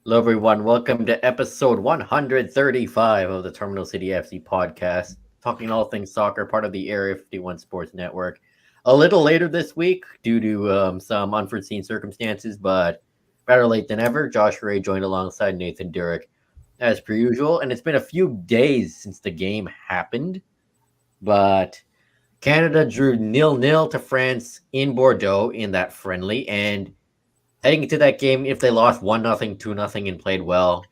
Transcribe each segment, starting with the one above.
Hello, everyone. Welcome to episode 135 of the Terminal City FC podcast, talking all things soccer, part of the Area 51 Sports Network. A little later this week due to some unforeseen circumstances, but better late than ever. Josh Ray joined alongside Nathan Durek as per usual, and it's been a few days since the game happened, but Canada drew 0-0 to France in Bordeaux in that friendly, and heading into that game, if they lost 1-0, 2-0, and played well,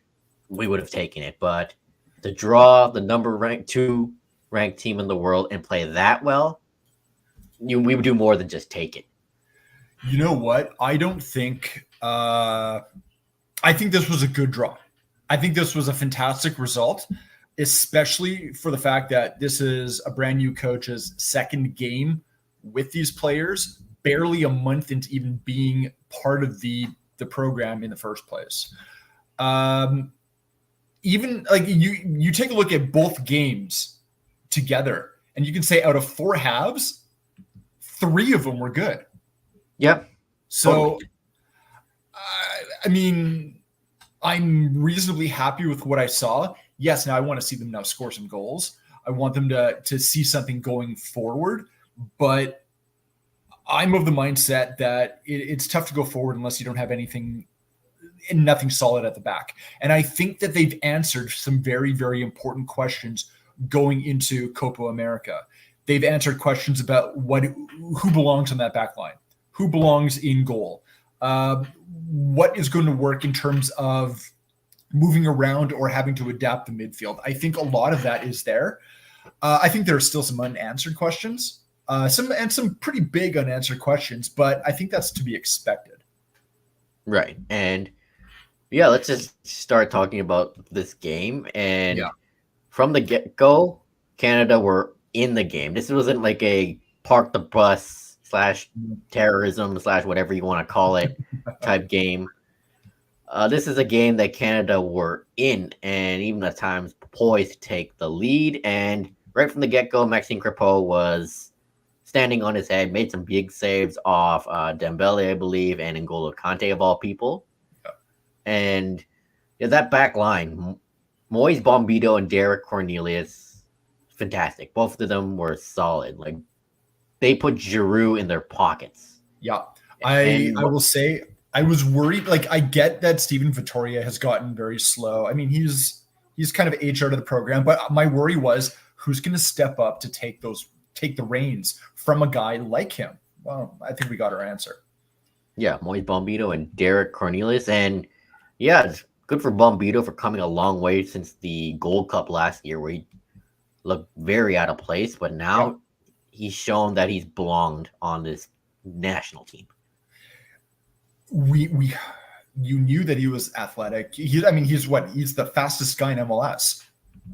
we would have taken it. But to draw the number ranked two ranked team in the world and play that well, we would do more than just take it. You know what? I don't think. I think this was a good draw. I think this was a fantastic result, especially for the fact that this is a brand new coach's second game with these players, barely a month into even being part of the program in the first place. Even like you take a look at both games together, and you can say out of four halves, three of them were good. Yep. So, Totally. I mean, I'm reasonably happy with what I saw. Yes, now I want to see them now score some goals. I want them to see something going forward, but I'm of the mindset that it's tough to go forward unless you don't have anything and nothing solid at the back. And I think that they've answered some very, very important questions going into Copa America. They've answered questions about who belongs on that back line, who belongs in goal, what is going to work in terms of moving around or having to adapt the midfield. I think a lot of that is there. I think there are still some unanswered questions, some pretty big unanswered questions, but I think that's to be expected. Right. And yeah, let's just start talking about this game. And from the get-go, Canada were in the game. This wasn't like a park the bus / terrorism / whatever you want to call it type game. This is a game that Canada were in, and even at times poised to take the lead. And right from the get-go, Maxime Crepeau was standing on his head, made some big saves off Dembele, I believe, and N'Golo Kante of all people. And that back line, Moise Bombito and Derek Cornelius, fantastic. Both of them were solid. Like, they put Giroud in their pockets. Yeah. I will say I was worried. Like, I get that Steven Vittoria has gotten very slow. I mean, he's kind of aged out of the program, but my worry was who's going to step up to take the reins from a guy like him. Well, I think we got our answer. Yeah, Moise Bombito and Derek Cornelius. And yeah, it's good for Bombito for coming a long way since the Gold Cup last year where he looked very out of place, but now he's shown that he's belonged on this national team. You knew that he was athletic. He's the fastest guy in MLS,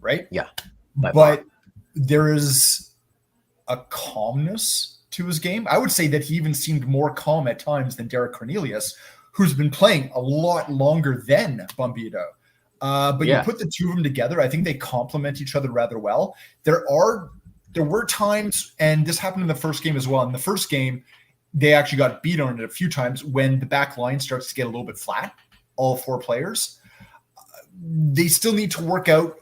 right? Yeah. But there is a calmness to his game. I would say that he even seemed more calm at times than Derek Cornelius, who's been playing a lot longer than Bombito. But you put the two of them together, I think they complement each other rather well. There were times, and this happened in the first game as well. In the first game, they actually got beat on it a few times when the back line starts to get a little bit flat, all four players. They still need to work out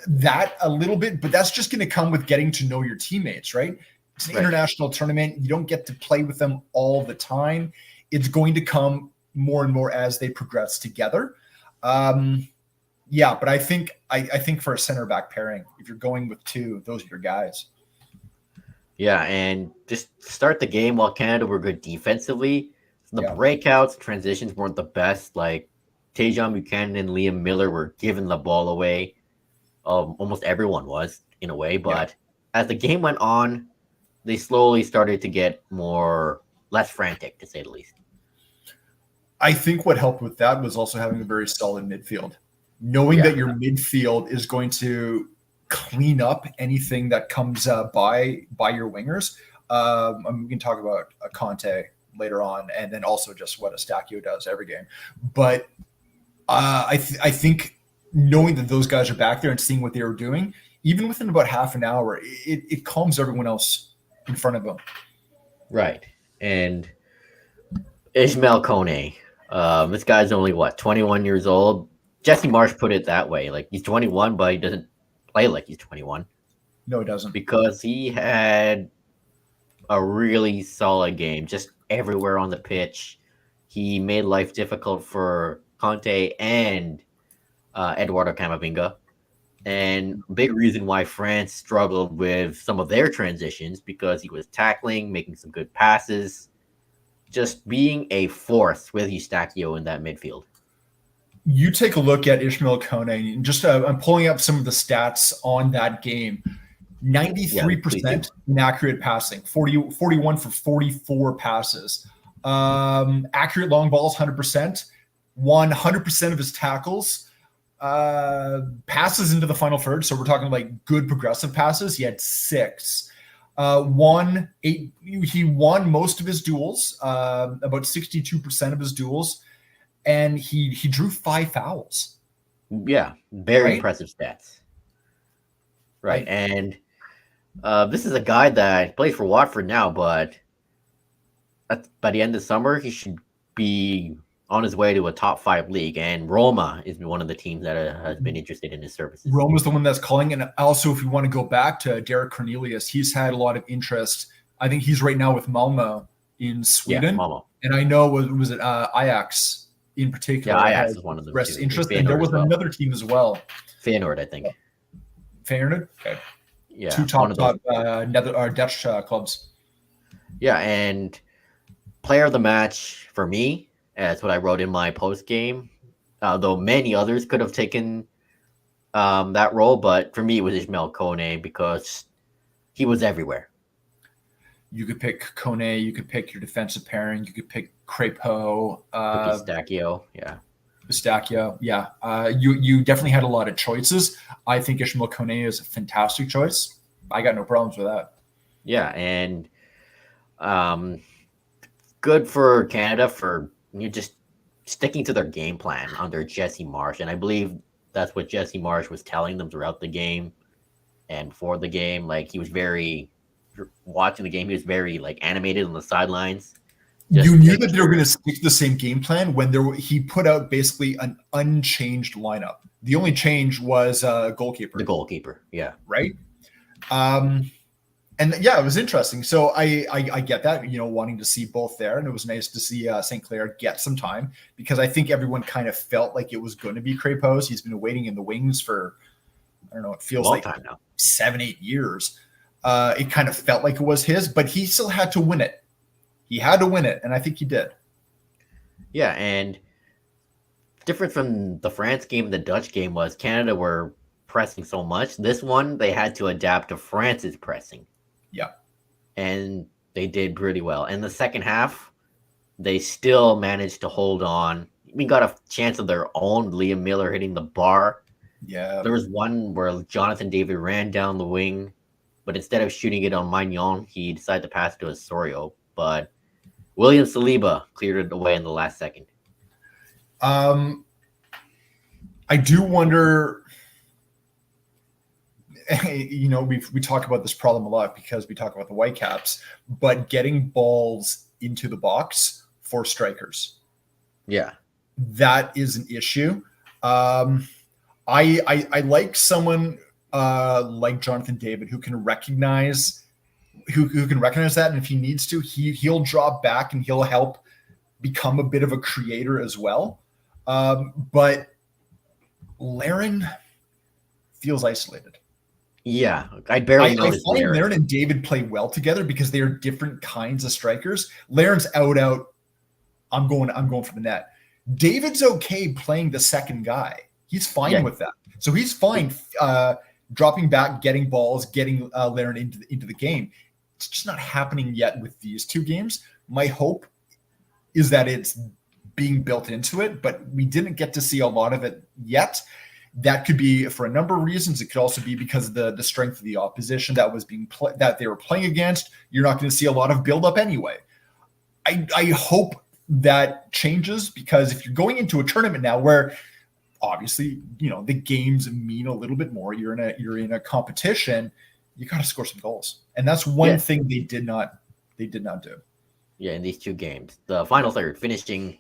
that a little bit, but that's just going to come with getting to know your teammates, right? It's an international tournament. You don't get to play with them all the time. It's going to come more and more as they progress together. But I think for a center back pairing, if you're going with two, those are your guys. Yeah, and just start the game while Canada were good defensively. The breakouts, transitions weren't the best. Like Tejan Buchanan and Liam Miller were giving the ball away. Almost everyone was, in a way. But as the game went on, they slowly started to get less frantic, to say the least. I think what helped with that was also having a very solid midfield. Knowing that your midfield is going to clean up anything that comes by your wingers. We can talk about Conte later on, and then also just what Eustáquio does every game. But I think knowing that those guys are back there and seeing what they were doing, even within about half an hour, it calms everyone else in front of them. Right. And Ismail Kone, This guy's only 21 years old. Jesse Marsh put it that way. Like he's 21, but he doesn't play like he's 21 No, it doesn't. because he had a really solid game, just everywhere on the pitch. He made life difficult for Conte and Eduardo Camavinga. And big reason why France struggled with some of their transitions because he was tackling, making some good passes, just being a force with Eustachio in that midfield. You take a look at Ishmael Kone, and just I'm pulling up some of the stats on that game. 93% inaccurate passing, 41 for 44 passes. Accurate long balls, 100%. Won 100% of his tackles. Passes into the final third. So we're talking like good progressive passes. He had 6. Won 8. He won most of his duels, about 62% of his duels. And he drew 5 fouls. Yeah, very impressive stats. Right. And this is a guy that plays for Watford now, but by the end of summer, he should be on his way to a top 5 league. And Roma is one of the teams that has been interested in his services. Roma's the one that's calling. And also, if you want to go back to Derek Cornelius, he's had a lot of interest. I think he's right now with Malmo in Sweden. Yeah, Malmo. And I know, was it Ajax in particular? Yeah, Ajax is one of them. Expressed interest. And there was another team as well. Feyenoord, I think. Feyenoord? Okay. Yeah. 2 top Dutch clubs. Yeah, and player of the match for me, that's what I wrote in my post game. Though many others could have taken that role, but for me it was Ishmael Kone because he was everywhere. You could pick Kone, you could pick your defensive pairing, you could pick Crepeau, Eustachio, yeah. Eustachio, yeah. You definitely had a lot of choices. I think Ishmael Kone is a fantastic choice. I got no problems with that. Yeah, and good for Canada for just sticking to their game plan under Jesse Marsh. And I believe that's what Jesse Marsh was telling them throughout the game and for the game. Like he was watching the game, he was very like animated on the sidelines. You knew that they were going to stick to the same game plan when he put out basically an unchanged lineup. The only change was goalkeeper. The goalkeeper, yeah. Right? And yeah, it was interesting. So I get that, wanting to see both there. And it was nice to see St. Clair get some time because I think everyone kind of felt like it was going to be Crepeau's. He's been waiting in the wings for, I don't know, it feels like time now. 7-8 years. It kind of felt like it was his, but he still had to win it. He had to win it, and I think he did. Yeah, and different from the France game, the Dutch game was Canada were pressing so much. This one, they had to adapt to France's pressing. Yeah. And they did pretty well. In the second half, they still managed to hold on. We got a chance of their own, Liam Miller hitting the bar. Yeah. There was one where Jonathan David ran down the wing, but instead of shooting it on Magnon, he decided to pass it to Osorio. But William Saliba cleared it away in the last second. I do wonder, we talk about this problem a lot because we talk about the Whitecaps, but getting balls into the box for strikers. Yeah. That is an issue. I like someone like Jonathan David who can recognize that, and if he needs to, he'll drop back and he'll help become a bit of a creator as well. But Larin feels isolated. Yeah, I barely noticed. I find Larin and David play well together because they are different kinds of strikers. Larin's out. I'm going for the net. David's okay playing the second guy. He's fine with that. So he's fine dropping back, getting balls, getting Larin into the game. It's just not happening yet with these two games. My hope is that it's being built into it, but we didn't get to see a lot of it yet. That could be for a number of reasons. It could also be because of the strength of the opposition that was that they were playing against. You're not going to see a lot of buildup anyway. I hope that changes because if you're going into a tournament now where obviously the games mean a little bit more, you're in a competition. You got to score some goals, and that's one thing they did not do. Yeah, in these two games, the final third finishing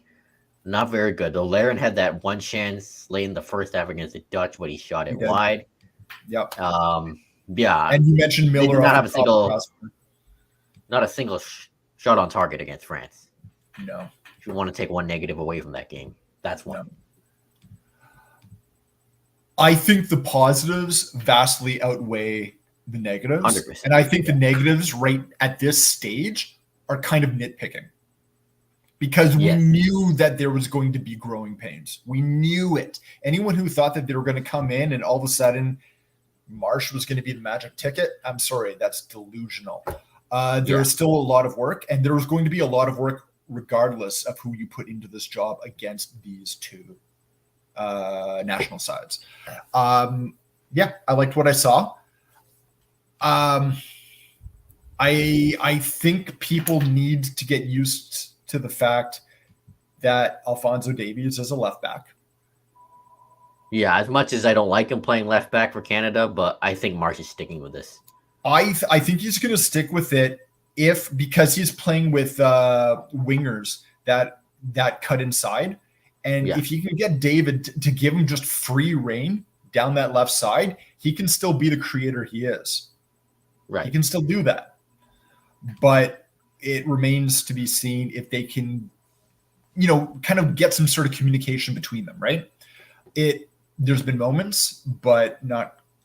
not very good. Though Laren had that one chance late in the first half against the Dutch, but he shot it wide. Yep. Yeah, And you mentioned they Miller did not off have the not a single shot on target against France. No. If you want to take one negative away from that game, that's one. No. I think the positives vastly outweigh the negatives. 100%. And I think the negatives right at this stage are kind of nitpicking. Because we knew that there was going to be growing pains. We knew it. Anyone who thought that they were going to come in and all of a sudden Marsh was going to be the magic ticket, I'm sorry, that's delusional. There is still a lot of work, and there was going to be a lot of work regardless of who you put into this job against these two national sides. I liked what I saw. I think people need to get used to the fact that Alphonso Davies is a left back. Yeah, as much as I don't like him playing left back for Canada, but I think Marsh is sticking with this. I think he's going to stick with it because he's playing with wingers that cut inside. And if you can get David to give him just free reign down that left side, he can still be the creator he is. Right. He can still do that. But it remains to be seen if they can, kind of get some sort of communication between them, right? There's been moments, but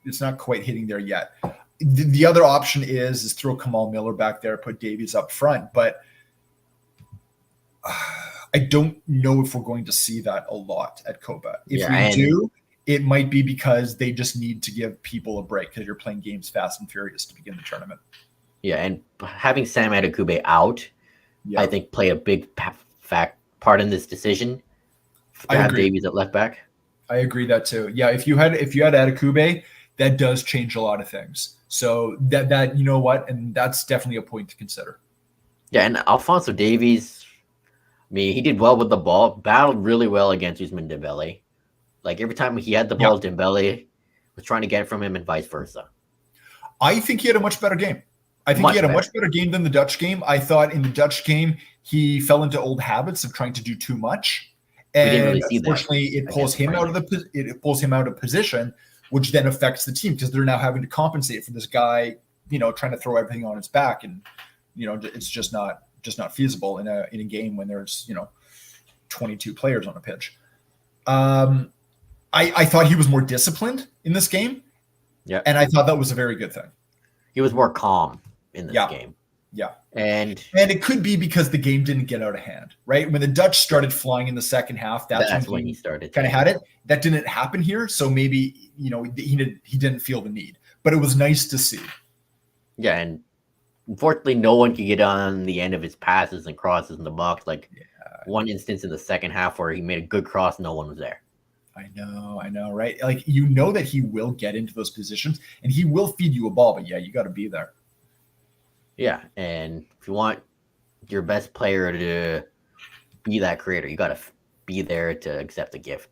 it's not quite hitting there yet. The other option is throw Kamal Miller back there, put Davies up front, but I don't know if we're going to see that a lot at Copa. If we do, it might be because they just need to give people a break because you're playing games fast and furious to begin the tournament. Yeah, and having Sam Adekugbe out, I think play a big part in this decision to have Davies at left back. I agree that too. Yeah, if you had Adekugbe, that does change a lot of things. So that you know what, and that's definitely a point to consider. Yeah, and Alphonso Davies, I mean, he did well with the ball, battled really well against Ousmane Dembele. Like every time he had the ball, Dembele was trying to get it from him and vice versa. I think he had a much better game. I think he had a much better game than the Dutch game. I thought in the Dutch game, he fell into old habits of trying to do too much. And unfortunately, it pulls him out of position, which then affects the team because they're now having to compensate for this guy, trying to throw everything on his back, and it's just not feasible in a game when there's 22 players on a pitch. I thought he was more disciplined in this game, and I thought that was a very good thing. He was more calm in this game. Yeah. And it could be because the game didn't get out of hand, right? When the Dutch started flying in the second half, that's when he started kind of had it. That didn't happen here. So maybe, he didn't feel the need, but it was nice to see. Yeah. And unfortunately, no one could get on the end of his passes and crosses in the box. One instance in the second half where he made a good cross, no one was there. I know, right? Like, that he will get into those positions and he will feed you a ball, but you got to be there. Yeah, and if you want your best player to be that creator, you got to be there to accept the gift.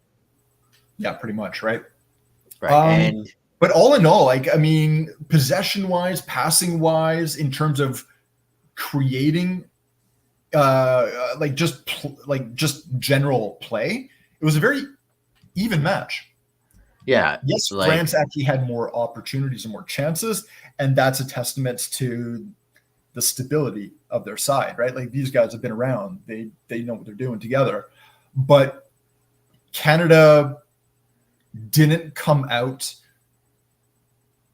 Yeah, pretty much, right? Right, but all in all, possession-wise, passing-wise, in terms of creating, just general play, it was a very even match. Yeah. Yes, France actually had more opportunities and more chances, and that's a testament to the stability of their side, right? Like, these guys have been around. They know what they're doing together. But Canada didn't come out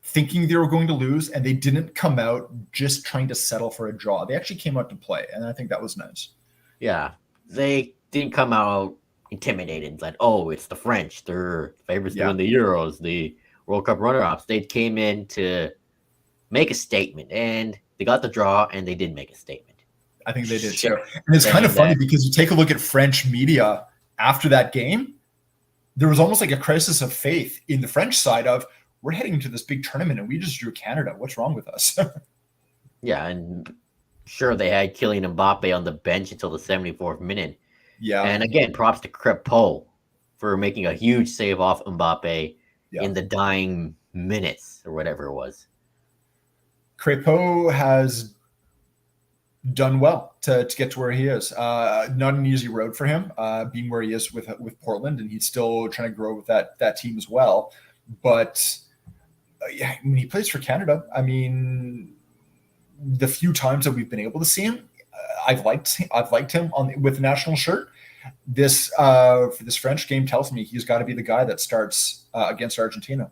thinking they were going to lose, and they didn't come out just trying to settle for a draw. They actually came out to play, and I think that was nice. Yeah. They didn't come out intimidated, like, oh, it's the French. They're favorites to win the Euros, the World Cup runner-ups. They came in to make a statement, and they got the draw, and they did make a statement. I think they did too. And it's kind of funny because you take a look at French media after that game, there was almost like a crisis of faith in the French side of, we're heading into this big tournament and we just drew Canada. What's wrong with us? Yeah, and sure, they had Kylian Mbappe on the bench until the 74th minute. Yeah. And again, props to Crepeau for making a huge save off Mbappe in the dying minutes or whatever it was. Crepeau has done well to get to where he is. Not an easy road for him, being where he is with Portland, and he's still trying to grow with that team as well. But yeah, when he plays for Canada, I mean, the few times that we've been able to see him, I've liked him with the national shirt. This for this French game tells me he's got to be the guy that starts against Argentina.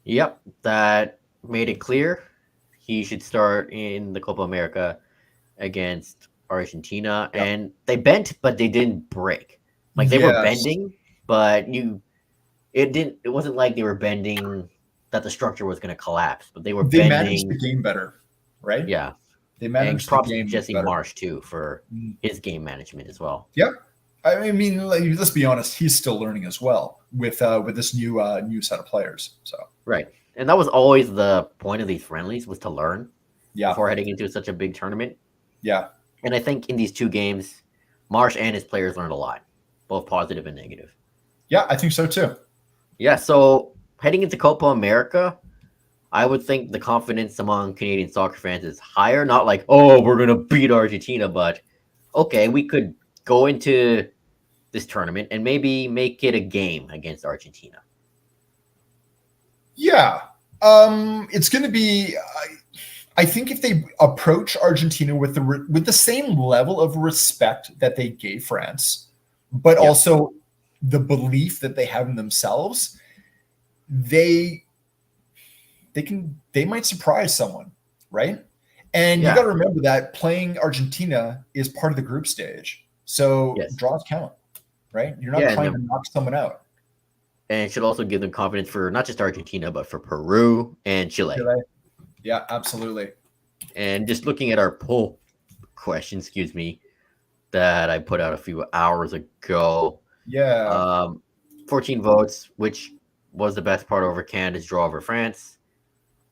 Yep, that made it clear he should start in the Copa America against Argentina, and they bent, but they didn't break. Like they were bending, but it wasn't like they were bending that the structure was going to collapse, but they bending. Managed the game better, right? Yeah, they managed and props the game to Jesse better. Marsh too for his game management as well. Yep. I mean, like, let's be honest, he's still learning as well with this new set of players. So right, and that was always the point of these friendlies, was to learn. Yeah. Before heading into such a big tournament. Yeah. And I think in these two games, Marsh and his players learned a lot, both positive and negative. Yeah, I think so too. Yeah, so heading into Copa America, I would think the confidence among Canadian soccer fans is higher. Not like, oh, we're going to beat Argentina, but okay, we could go into this tournament and maybe make it a game against Argentina. Yeah. It's going to be... I think if they approach Argentina with the same level of respect that they gave France, but also the belief that they have in themselves, they might surprise someone, right? And you got to remember that playing Argentina is part of the group stage, so draws count, right? You're not trying to knock someone out. And it should also give them confidence for not just Argentina, but for Peru and Chile. Yeah, absolutely. And just looking at our poll question, that I put out a few hours ago. 14 votes, which was the best part over Canada's draw over France.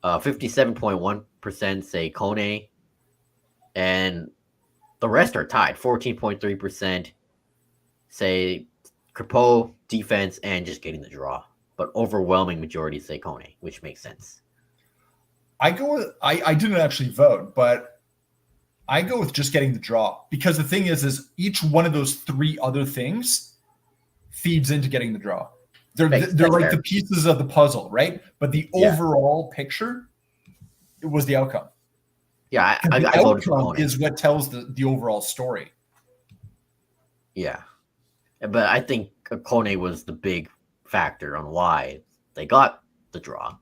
57.1% say Kone. And the rest are tied. 14.3% say Crepeau, defense, and just getting the draw. But overwhelming majority say Kone, which makes sense. I didn't actually vote, but I go with just getting the draw, because the thing is each one of those three other things feeds into getting the draw. They're like the pieces of the puzzle, right? But the overall picture, it was the outcome. Yeah, I voted for Kone. Is what tells the overall story. Yeah, but I think Kone was the big factor on why they got the draw.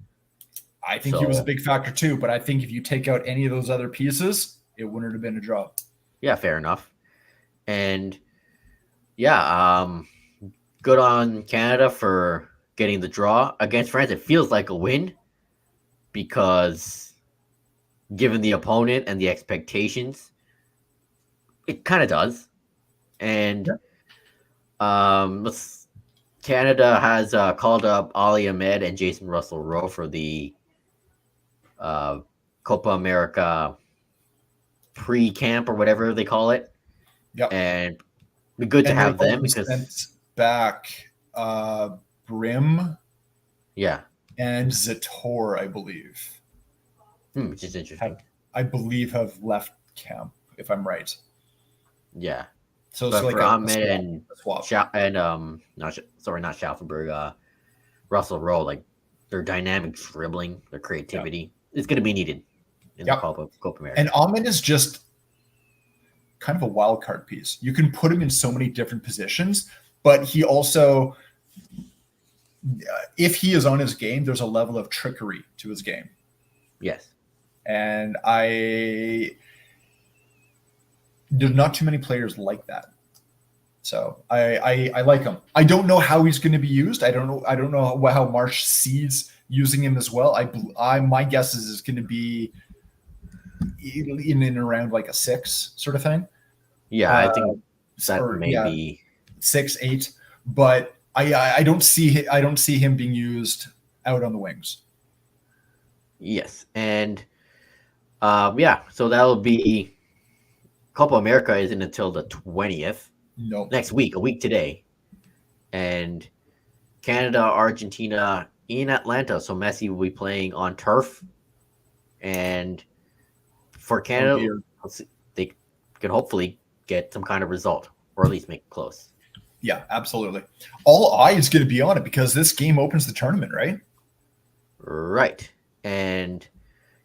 I think he was a big factor too, but I think if you take out any of those other pieces, it wouldn't have been a draw. Yeah, fair enough. And good on Canada for getting the draw against France. It feels like a win because given the opponent and the expectations, it kind of does. And Canada has called up Ali Ahmed and Jason Russell Rowe for the Copa America pre-camp or whatever they call it. Yep. And be good to have them because sent back Brim. Yeah. And Zator, I believe. Which is interesting. I believe have left camp, if I'm right. Yeah. So it's like for Ahmed and not Schaffenberg, Russell Rowe, like their dynamic dribbling, their creativity is going to be needed in the Copa America. And Ahmed is just kind of a wild card piece. You can put him in so many different positions, but he also, if he is on his game, there's a level of trickery to his game. Yes. And there's not too many players like that. So I like him. I don't know how he's going to be used. I don't know how Marsh sees using him as well. My guess is it's going to be in and around like a 6 sort of thing. Yeah, I think that maybe 6, 8. But I don't see him being used out on the wings. Yes, and so that'll be Copa America isn't until the 20th. No, next week, a week today, and Canada, Argentina in Atlanta. So Messi will be playing on turf, and for Canada, can hopefully get some kind of result, or at least make it close. Yeah, absolutely. All eyes going to be on it because this game opens the tournament, right? Right. And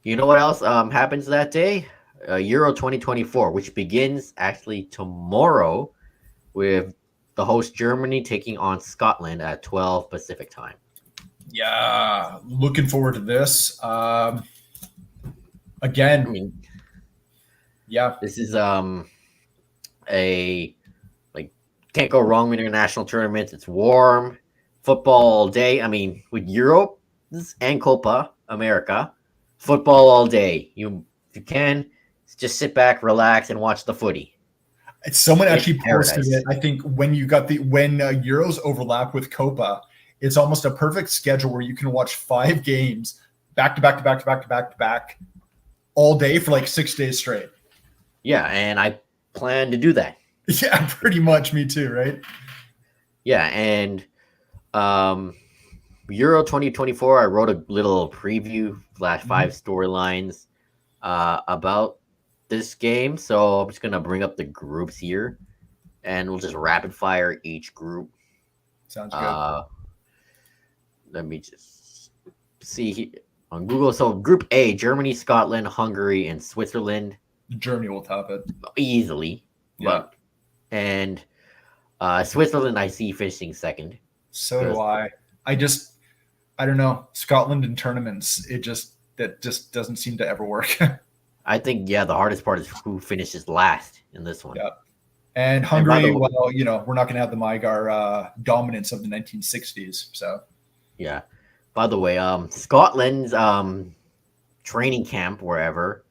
you know what else happens that day? Euro 2024, which begins actually tomorrow with the host Germany taking on Scotland at 12 Pacific time. Yeah, looking forward to this. I Again, mean, yeah, this is a like can't go wrong with international tournaments. It's warm, football all day. I mean, with Europe and Copa America, football all day. You if you can just sit back, relax, and watch the footy. someone It's actually posted paradise. it. I think when Euros overlap with Copa, it's almost a perfect schedule where you can watch 5 games back to back to back to back to back to back all day for like 6 days straight. Yeah, and I plan to do that. Yeah, pretty much. Me too, right? Yeah, and Euro 2024, I wrote a little preview /5 storylines about this game. So I'm just gonna bring up the groups here, and we'll just rapid fire each group. Sounds good. Let me just see on Google. So Group A: Germany, Scotland, Hungary, and Switzerland. Germany will top it Easily, but and Switzerland I see finishing second. So do I. I don't know. Scotland in tournaments, that just doesn't seem to ever work. I think the hardest part is who finishes last in this one. Yeah. And Hungary, well, we're not going to have the Mygar dominance of the 1960s. So yeah. By the way, Scotland's training camp wherever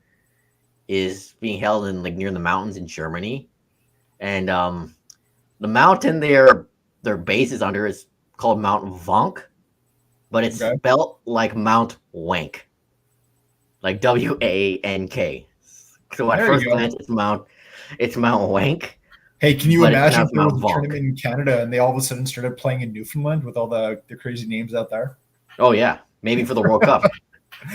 is being held in like near the mountains in Germany, and the mountain their base is under is called Mount Vonk, but it's spelled like Mount Wank, like WANK. So at first glance, it's Mount Wank. Hey, can you imagine if there was a Vonk. tournament in Canada and they all of a sudden started playing in Newfoundland with all the crazy names out there? Oh yeah, maybe for the World Cup.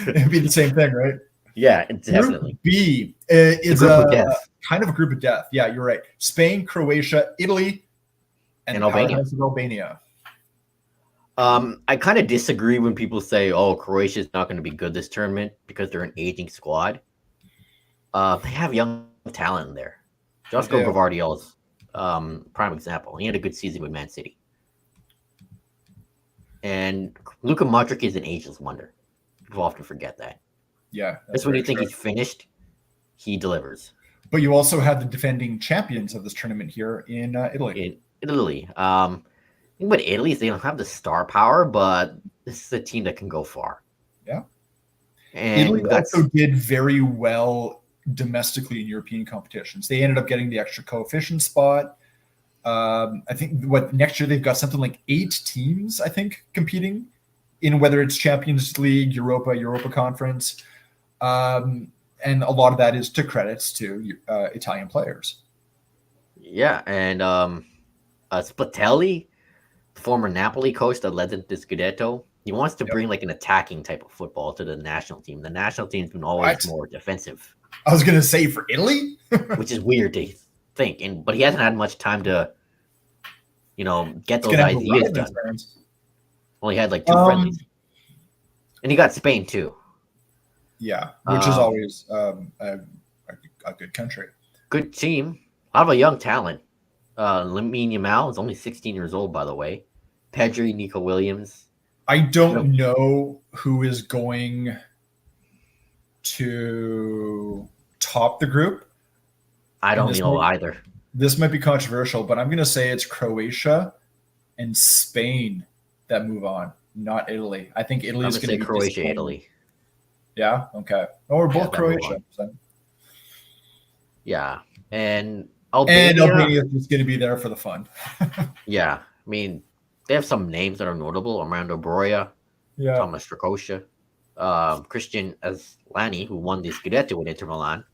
It'd be the same thing, right? Yeah, definitely. Group B is a kind of a group of death. Yeah, you're right. Spain, Croatia, Italy, and Albania. I kind of disagree when people say, "Oh, Croatia is not going to be good this tournament because they're an aging squad." They have young talent in there. Josko Gvardiol's prime example. He had a good season with Man City, and Luka Modric is an ageless wonder. People often forget that. Yeah, that's when you think he's finished, he delivers. But you also have the defending champions of this tournament here in Italy. In Italy, but Italy, they don't have the star power, but this is a team that can go far. Yeah, and Italy also did very well domestically in European competitions. They ended up getting the extra coefficient spot. I think next year they've got something like 8 teams, I think, competing in whether it's Champions League, Europa Conference. And a lot of that is to credits to Italian players. Yeah, and Spalletti, the former Napoli coach that led them to Scudetto, he wants to bring like an attacking type of football to the national team. The national team's been always more defensive. I was going to say for Italy, which is weird to think, but he hasn't had much time to, get those ideas done. Well, he had like 2 friendlies, and he got Spain too. Yeah, which is always a good country. Good team. A lot of a young talent. Lamine Yamal is only 16 years old, by the way. Pedri, Nico Williams. I don't know who is going to top the group. I don't know either. This might be controversial, but I'm going to say it's Croatia and Spain that move on, not Italy. I think Italy is going to be Croatia, Italy. Yeah. Okay. Oh, we're both Croatia. So. Yeah, and Albania is just going to be there for the fun. Yeah, I mean, they have some names that are notable: Armando Broja, Thomas Strakosha, Christian Aslani, who won the Scudetto with Inter Milan.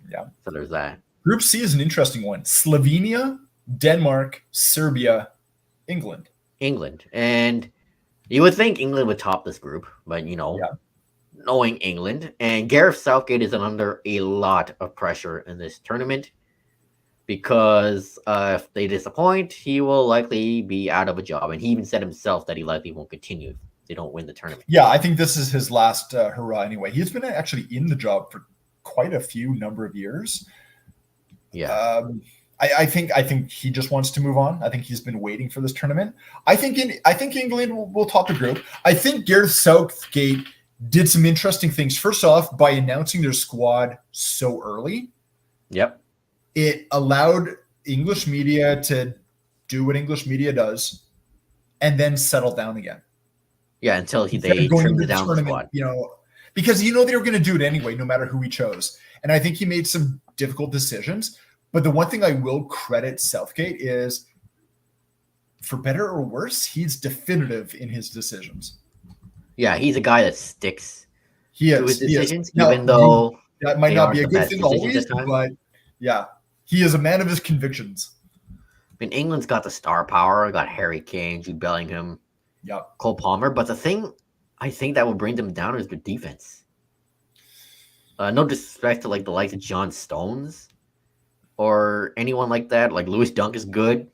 Yeah. So there's that. Group C is an interesting one: Slovenia, Denmark, Serbia, England. And you would think England would top this group, but knowing England, and Gareth Southgate is under a lot of pressure in this tournament. because if they disappoint, he will likely be out of a job. And he even said himself that he likely won't continue if they don't win the tournament. Yeah, I think this is his last hurrah anyway. He's been actually in the job for quite a few number of years. Yeah. I think he just wants to move on. I think he's been waiting for this tournament. I think England will top the group. I think Gareth Southgate did some interesting things. First off, by announcing their squad so early, Yep. it allowed English media to do what English media does and then settle down again. Yeah, until they trimmed it down the squad. Because they were going to do it anyway, no matter who he chose. And I think he made some difficult decisions. But the one thing I will credit Southgate is, for better or worse, he's definitive in his decisions. Yeah, he's a guy that sticks to his decisions, even though that might not be a good thing always, but yeah, he is a man of his convictions. I mean, England's got the star power. Got Harry Kane, Jude Bellingham, Cole Palmer. But the thing I think that will bring them down is their defense. No disrespect to the likes of John Stones or anyone like that. Like Lewis Dunk is good.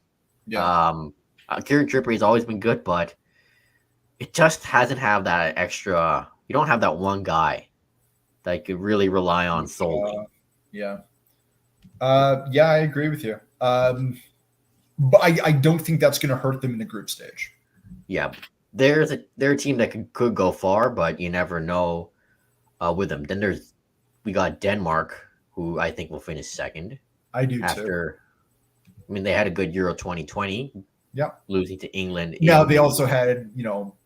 Yeah. Kieran Trippier has always been good, but it just hasn't have that extra. You don't have that one guy that you could really rely on solely. Yeah, I agree with you. But I don't think that's going to hurt them in the group stage. Yeah, they're a team that could go far, but you never know with them. Then we got Denmark, who I think will finish second. I do too. I mean, they had a good Euro 2020. Yeah, losing to England. Now they also had,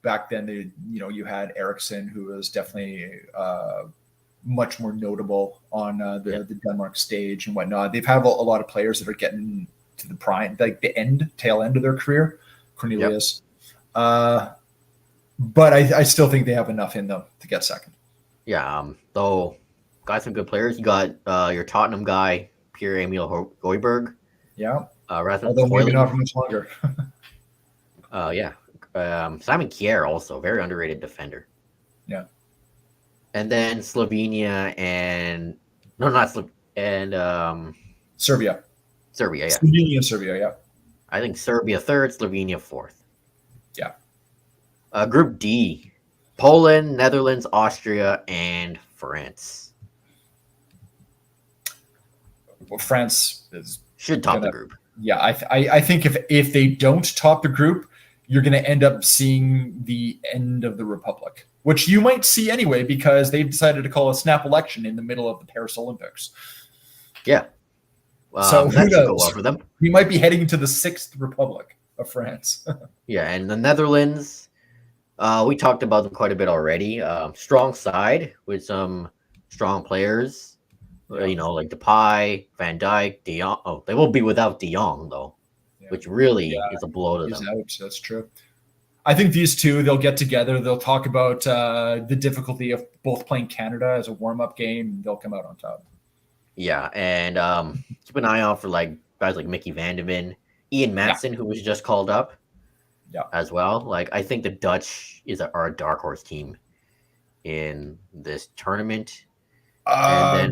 back then you had Eriksson, who was definitely much more notable on the Denmark stage and whatnot. They've had a lot of players that are getting to the prime, like the tail end of their career. Cornelius, but I still think they have enough in them to get second. Yeah, though, got some good players. You got your Tottenham guy, Pierre-Emile Højbjerg. Yeah. Although maybe not for much longer. Simon Kjaer also very underrated defender. Yeah. And then Slovenia and Serbia. Serbia, yeah. Slovenia and Serbia, yeah. I think Serbia third, Slovenia fourth. Yeah. Group D: Poland, Netherlands, Austria, and France. Well, France should top the group. Yeah, I think if they don't top the group, you're going to end up seeing the end of the Republic, which you might see anyway because they've decided to call a snap election in the middle of the Paris Olympics. Yeah. So who knows? Go well for them. We might be heading to the sixth Republic of France. Yeah, and the Netherlands, we talked about them quite a bit already. Strong side with some strong players. Like Depay, Van Dijk, De Jong. Oh, they will be without De Jong, though, which really is a blow to them. That's true. I think these two, they'll get together. They'll talk about the difficulty of both playing Canada as a warm-up game, and they'll come out on top. Yeah, and keep an eye out for guys like Mickey Van de Ven, Ian Matson, who was just called up as well. I think the Dutch are a dark horse team in this tournament. I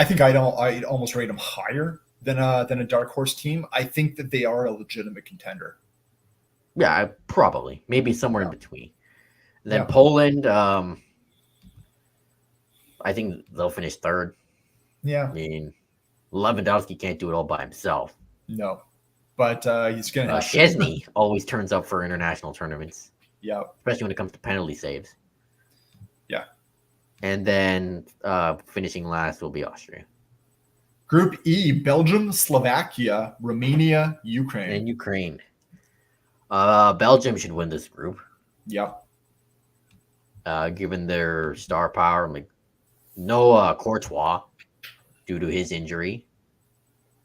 think I'd almost rate them higher than a dark horse team. I think that they are a legitimate contender. Yeah, probably, maybe somewhere in between. And then Poland, I think they'll finish third. Yeah, I mean, Lewandowski can't do it all by himself. No, but he's gonna. Szczesny always turns up for international tournaments. Yeah, especially when it comes to penalty saves. Yeah. And then finishing last will be Austria. Group E: Belgium, Slovakia, Romania, Ukraine. And Ukraine. Belgium should win this group. Yep. Given their star power, no Courtois due to his injury,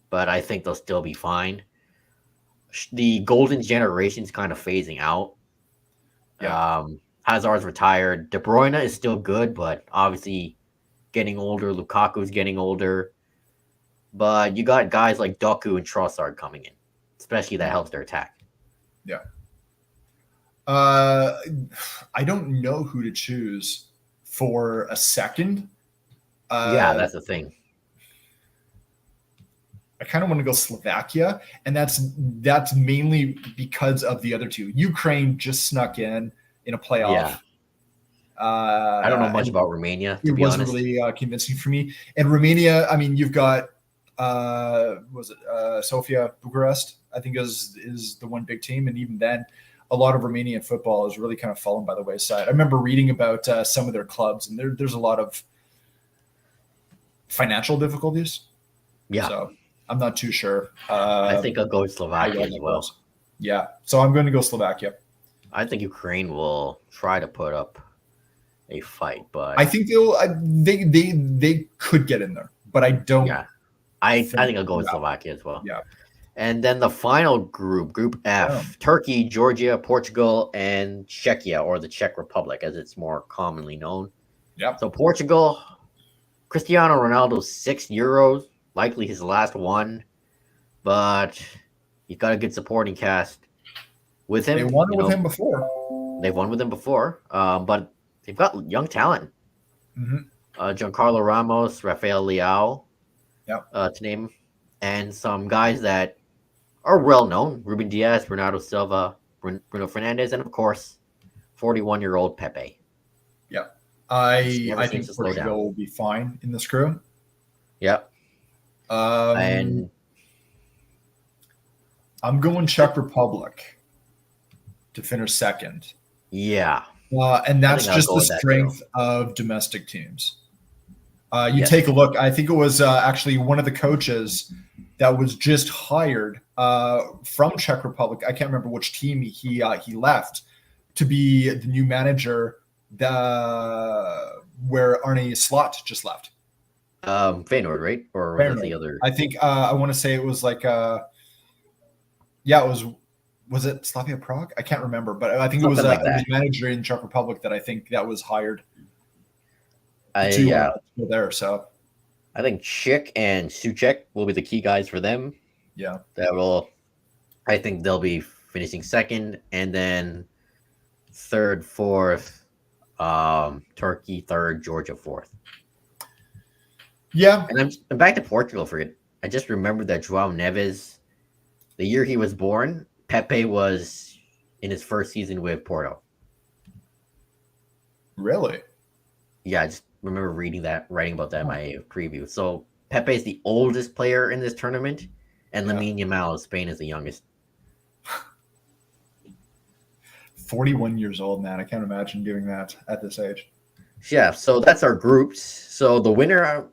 but I think they'll still be fine. The golden generation's kind of phasing out. Yeah. Hazard's retired. De Bruyne is still good, but obviously getting older. Lukaku's getting older. But you got guys like Doku and Trossard coming in, especially that helps their attack. Yeah. I don't know who to choose for a second. Yeah, that's the thing. I kind of want to go Slovakia, and that's mainly because of the other two. Ukraine just snuck in a playoff. Yeah. I don't know much about Romania, to be honest. It wasn't really convincing for me. And Romania, I mean, you've got Sofia Bucharest, I think is the one big team, and even then, a lot of Romanian football has really kind of fallen by the wayside. I remember reading about some of their clubs, and there's a lot of financial difficulties. Yeah. So I'm not too sure. I think I'll go with Slovakia as well. Yeah. So I'm going to go Slovakia. I think Ukraine will try to put up a fight, but I think they could get in there, but I don't. Yeah. I think I'll go with Slovakia as well. Yeah. And then the final group, Group F, Turkey, Georgia, Portugal, and Czechia, or the Czech Republic, as it's more commonly known. Yeah. So Portugal, Cristiano Ronaldo's 6 Euros, likely his last one, but he's got a good supporting cast with him. They won with him before. They've won with him before, but they've got young talent. Giancarlo Ramos, Rafael Leao, to name, and some guys that are well known: Ruben Diaz, Bernardo Silva, Bruno Fernandes, and of course, 41-year-old Pepe. Yeah, I think Portugal will be fine in this group. Yeah, and I'm going Czech Republic to finish second. Yeah, and that's just the strength of domestic teams. Take a look. I think it was actually one of the coaches that was just hired from Czech Republic. I can't remember which team he left to be the new manager. Where Arne Slot just left. Feyenoord, right? Or was it the other? I think I want to say it was like it was. Was it Slavia Prague? I can't remember, but I think it was a manager in Czech Republic that I think that was hired. There. So I think Schick and Suchek will be the key guys for them. Yeah, I think they'll be finishing second, and then third, fourth, Turkey third, Georgia fourth. Yeah, and I'm back to Portugal for it. I just remembered that João Neves, the year he was born, Pepe was in his first season with Porto. Really? Yeah, I just remember writing about that in my preview. So Pepe is the oldest player in this tournament, and Lamine Yamal of Spain is the youngest. 41 years old, man. I can't imagine doing that at this age. Yeah, so that's our groups. So the winner,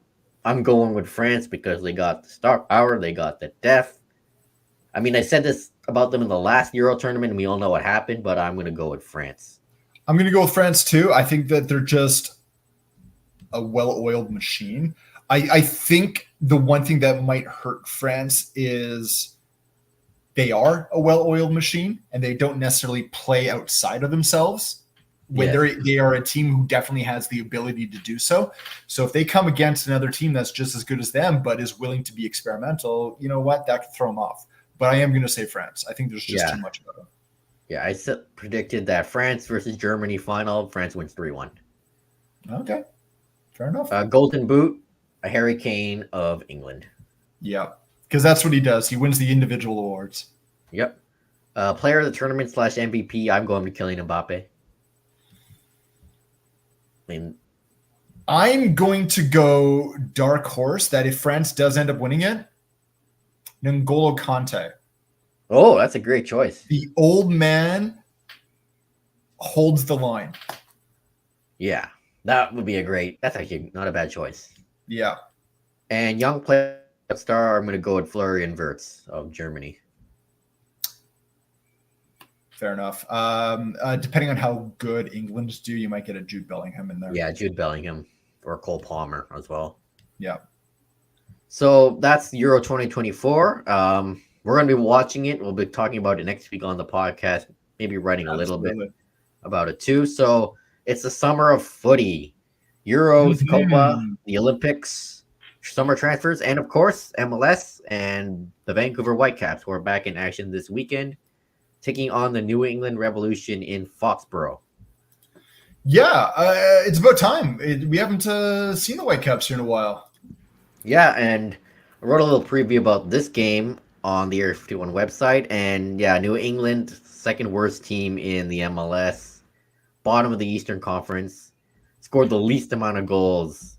I'm going with France because they got the star power, they got the depth. I mean, I said this about them in the last Euro tournament, and we all know what happened, but I'm going to go with France. I'm going to go with France, too. I think that they're just a well-oiled machine. I think the one thing that might hurt France is they are a well-oiled machine, and they don't necessarily play outside of themselves. When they are a team who definitely has the ability to do so. So if they come against another team that's just as good as them, but is willing to be experimental, you know what? That could throw them off. But I am going to say France. I think there's just too much about them. Yeah, I predicted that France versus Germany final. France wins 3-1. Okay. Fair enough. Golden Boot, a Harry Kane of England. Yeah, because that's what he does. He wins the individual awards. Yep. Player of the tournament / MVP, I'm going to Kylian Mbappe. I'm going to go dark horse that if France does end up winning it, N'Golo Kante. Oh, that's a great choice. The old man holds the line. Yeah, that would be that's actually not a bad choice. Yeah. And young player star, I'm going to go with Florian Wirtz of Germany. Fair enough. Depending on how good England do, you might get a Jude Bellingham in there. Yeah, Jude Bellingham or Cole Palmer as well. Yeah. So that's Euro 2024. We're going to be watching it. We'll be talking about it next week on the podcast, maybe writing a little bit about it too. So it's the summer of footy. Euros, Copa, the Olympics, summer transfers, and of course, MLS and the Vancouver Whitecaps who are back in action this weekend, taking on the New England Revolution in Foxborough. Yeah, it's about time. We haven't seen the Whitecaps here in a while. Yeah, and I wrote a little preview about this game on the Area 51 website, and yeah, New England, second worst team in the MLS, bottom of the Eastern Conference, scored the least amount of goals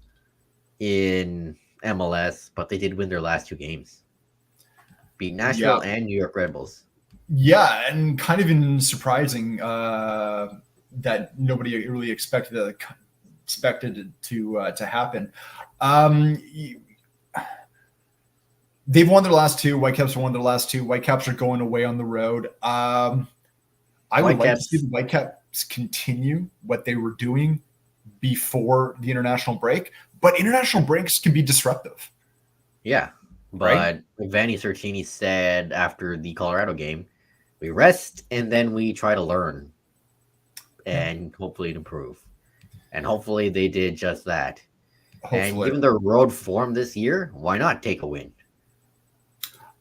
in MLS, but they did win their last two games. Beat Yeah, Nashville and New York Red Bulls. yeah, and kind of in surprising that nobody really expected it to happen. Um, they've won their last two. Whitecaps have won their last two. Whitecaps are going away on the road. I would like to see the Whitecaps continue what they were doing before the international break, but international breaks can be disruptive. Yeah, Right? but Vanni Cercini said after the Colorado game, we rest and then we try to learn Yeah. and hopefully improve. And hopefully they did just that. And Hopefully. given their road form this year, why not take a win?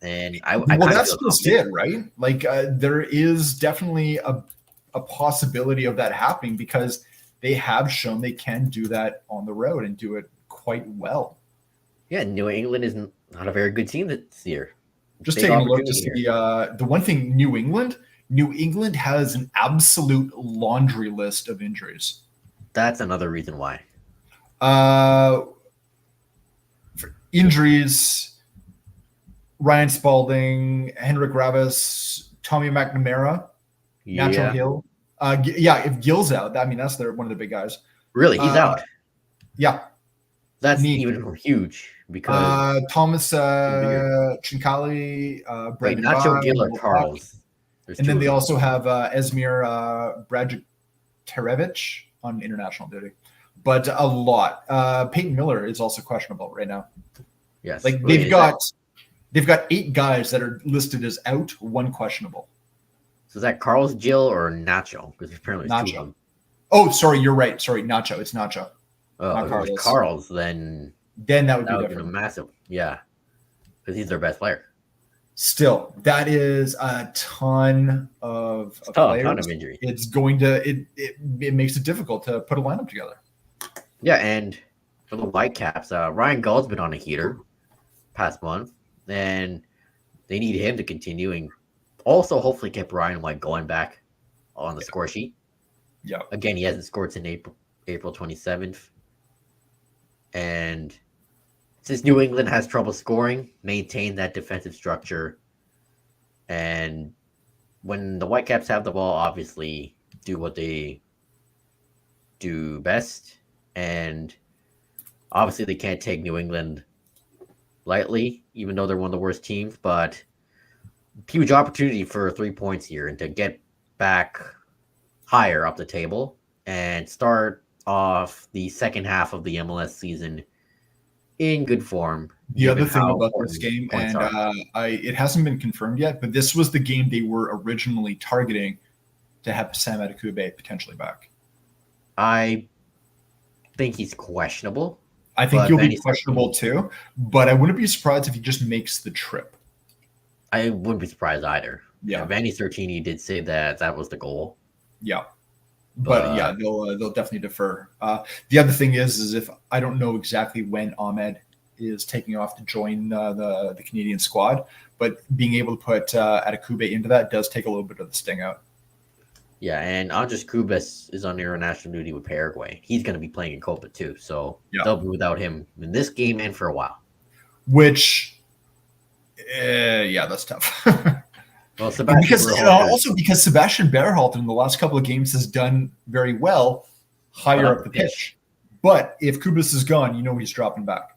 And I Well, kind of that's feel just confident. it, right? Like there is definitely a possibility of that happening because they have shown they can do that on the road and do it quite well. Yeah, New England is not a very good team this year. Just Big taking a look to opportunity see here. the one thing New England has an absolute laundry list of injuries. That's another reason why. Uh, injuries: Ryan Spalding, Henrik Ravis, Tommy McNamara, Nacho Yeah, Hill. Yeah, if Gill's out, I mean that's one of the big guys. really, he's Uh, out. yeah, That's knee. even huge because Thomas he's bigger. Chinkali, Wait, Brandon Nacho Rye, Gill or Will Puck. Charles? There's And two then of they them. also have Esmir Bradjarevich on international duty. But a lot. Peyton Miller is also questionable right now. Yes. Like Wait, they've got 8 guys that are listed as out, 1 questionable. so is that Carl's Jill or Nacho? Because apparently there's two of Nacho. them. Oh, sorry, you're right. Sorry, Nacho. It's Nacho, Oh, not if it was Carlos. Carl's, then Then that would that be would have been a different. massive, yeah, because he's their best player. Still, that is a ton of Ton players. of injuries. It's going to it makes it difficult to put a lineup together. Yeah, and for the Whitecaps, Ryan Gall's been on a heater past month, and they need him to continue and also hopefully get Brian White going back on the score sheet. Yeah. Again, he hasn't scored since April 27th. And since New England has trouble scoring, maintain that defensive structure. And when the Whitecaps have the ball, obviously do what they do best. And obviously they can't take New England lightly, even though they're one of the worst teams. But huge opportunity for 3 points here and to get back higher up the table and start off the second half of the MLS season in good form. The other thing about this game, and are. it hasn't been confirmed yet, but this was the game they were originally targeting to have Sam Adekugbe potentially back. I think he's questionable. I think he'll be questionable too, but I wouldn't be surprised if he just makes the trip. I wouldn't be surprised either. Yeah, Vanni Cercini did say that was the goal. Yeah, but yeah, they'll definitely defer. The other thing is if I don't know exactly when Ahmed is taking off to join the Canadian squad, but being able to put Adekugbe into that does take a little bit of the sting out. Yeah, and Andres Cubas is on international duty with Paraguay. He's going to be playing in Copa too, so they'll be without him in this game and for a while. Which, yeah, that's tough. Well, because Sebastian Berhalter in the last couple of games has done very well higher up the pitch. But if Kubas is gone, he's dropping back.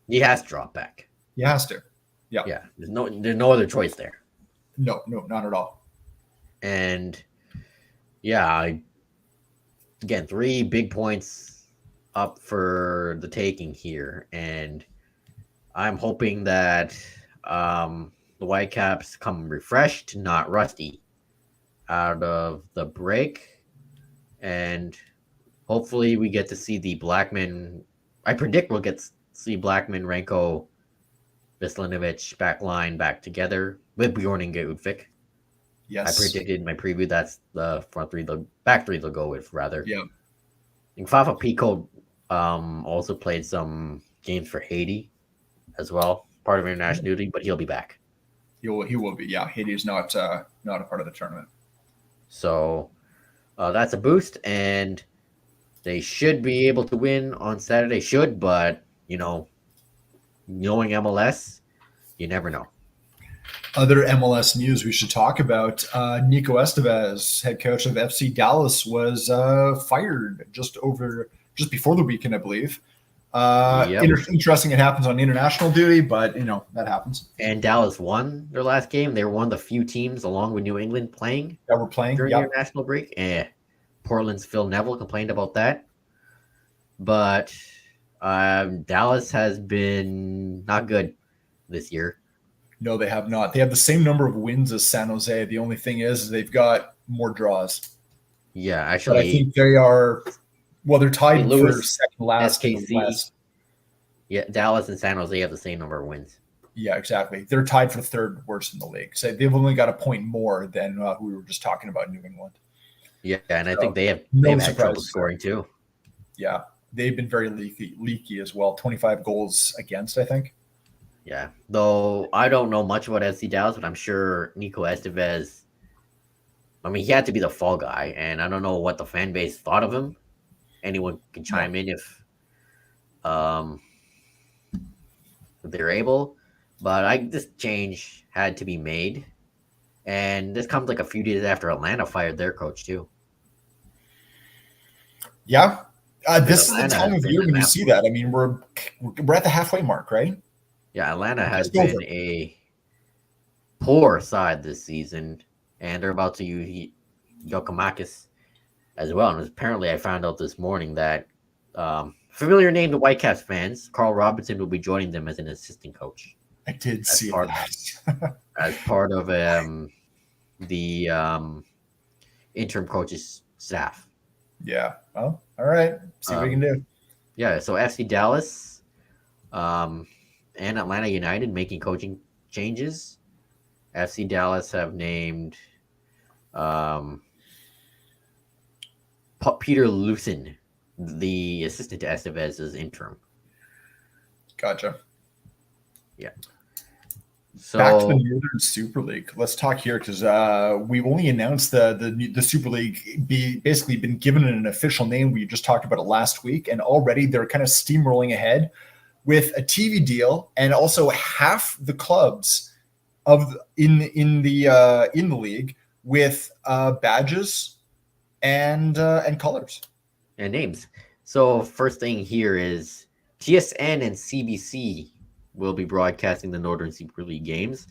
He has to drop back. He has to. Yeah. Yeah. There's no other choice there. No, not at all. And yeah, again, 3 big points up for the taking here, and I'm hoping that the Whitecaps come refreshed, not rusty, out of the break, and hopefully we get to see the Blackman. I predict we'll get to see Blackman, Renko, Veselinovic back together with Bjorn and Udvik. Yes. I predicted in my preview that's the back three they'll go with rather. Yeah. And Fafa Pico also played some games for Haiti as well. part of international duty, but he'll be back. He will be. Yeah, Haiti's not a part of the tournament. So that's a boost, and they should be able to win on Saturday. Should, but knowing MLS, you never know. Other MLS news we should talk about: Nico Estevez, head coach of FC Dallas, was fired just before the weekend, I believe. Yep. Interesting. It happens on international duty, but that happens. And Dallas won their last game. They were one of the few teams, along with New England, playing that were playing during the international break. Portland's Phil Neville complained about that, but Dallas has been not good this year. No, they have not. They have the same number of wins as San Jose. The only thing is they've got more draws. Yeah, actually, but I think they are. Well, they're tied for second last SKC. in the West. Yeah, Dallas and San Jose have the same number of wins. Yeah, exactly. They're tied for third worst in the league. So they've only got a point more than who we were just talking about, New England. Yeah, and I think they've had trouble scoring too. Yeah, they've been very leaky as well. 25 goals against, I think. Yeah, though I don't know much about FC Dallas, but I'm sure Nico Estevez. I mean, he had to be the fall guy, and I don't know what the fan base thought of him. Anyone can chime in if they're able, but this change had to be made, and this comes like a few days after Atlanta fired their coach too. Yeah, this is the time of year when you see that. I mean, we're at the halfway mark, right? Yeah, Atlanta has been a poor side this season, and they're about to use Yokomakis as well. And apparently, I found out this morning that familiar name to Whitecaps fans, Carl Robinson will be joining them as an assistant coach. I did see that. As part of the interim coach's staff. Yeah. Oh, all right. See what we can do. Yeah. So FC Dallas and Atlanta United making coaching changes. FC Dallas have named Peter Lucen, the assistant to Estevez, as interim. Gotcha. Yeah. So back to the Northern Super League. Let's talk here because we've only announced the Super League basically been given an official name. We just talked about it last week, and already they're kind of steamrolling ahead with a TV deal, and also half the clubs in the league with badges and colors and names. So first thing here is TSN and CBC will be broadcasting the Northern Super League games.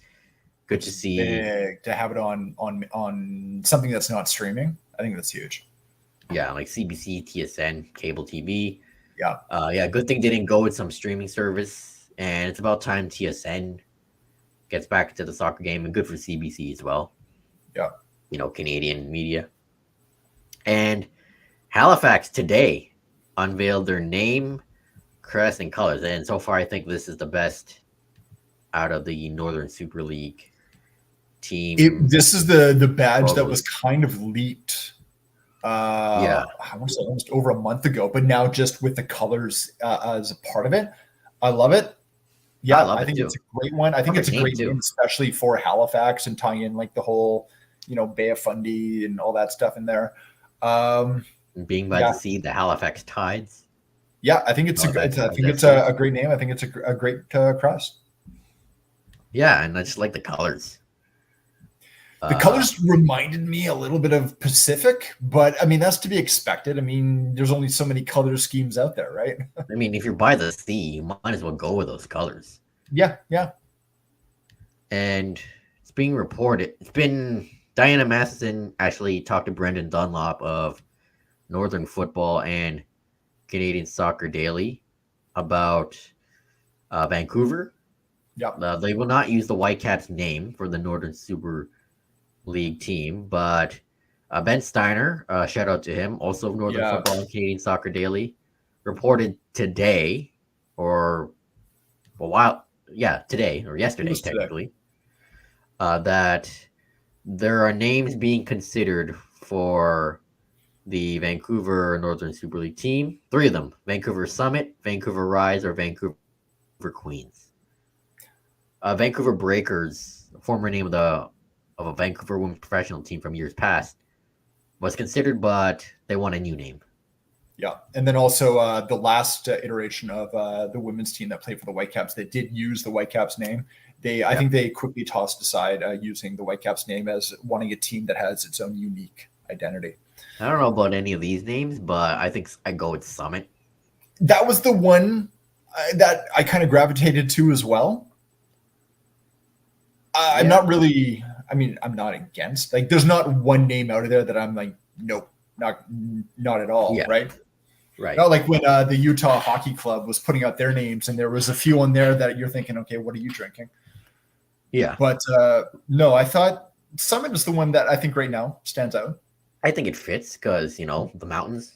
Good to see. To have it on something that's not streaming. I think that's huge. Yeah, like CBC, TSN, cable TV. Yeah. Good thing they didn't go with some streaming service. And it's about time TSN gets back to the soccer game, and good for CBC as well. Yeah. Canadian media. And Halifax today unveiled their name, crest, and colors. And so far, I think this is the best out of the Northern Super League team. This is the badge that was kind of leaked. I want to say almost over a month ago, but now just with the colors as a part of it. I love it. Yeah, I think it's a great one. I think it's a great name, especially for Halifax, and tying in like the whole, Bay of Fundy and all that stuff in there. Being by the sea, the Halifax Tides. Yeah, I think it's a great name. I think it's a great crest. Yeah, and I just like the colors. The colors reminded me a little bit of Pacific, but I mean, that's to be expected. I mean, there's only so many color schemes out there, right? I mean, if you're by the sea, you might as well go with those colors. Yeah. And it's being reported. Diana Matheson actually talked to Brendan Dunlop of Northern Football and Canadian Soccer Daily about Vancouver. Yeah. They will not use the Whitecaps name for the Northern Super League team, but Ben Steiner, shout out to him, also of Northern Football and Canadian Soccer Daily, reported today, today or yesterday technically, that there are names being considered for the Vancouver Northern Super League team. 3 of them: Vancouver Summit, Vancouver Rise, or Vancouver Queens. Vancouver Breakers, former name of a Vancouver women's professional team from years past, was considered, but they want a new name. Yeah, and then also the last iteration of the women's team that played for the Whitecaps, they did use the Whitecaps name. I think they quickly tossed aside using the Whitecaps name as wanting a team that has its own unique identity. I don't know about any of these names, but I think I go with Summit. That was the one that I kind of gravitated to as well. I'm not really. I mean, I'm not against. Like, there's not one name out of there that I'm like, nope, not at all. Yeah. Right. Right. Not like when the Utah Hockey Club was putting out their names, and there was a few on there that you're thinking, okay, what are you drinking? Yeah. But no, I thought Summit is the one that I think right now stands out. I think it fits because, the mountains.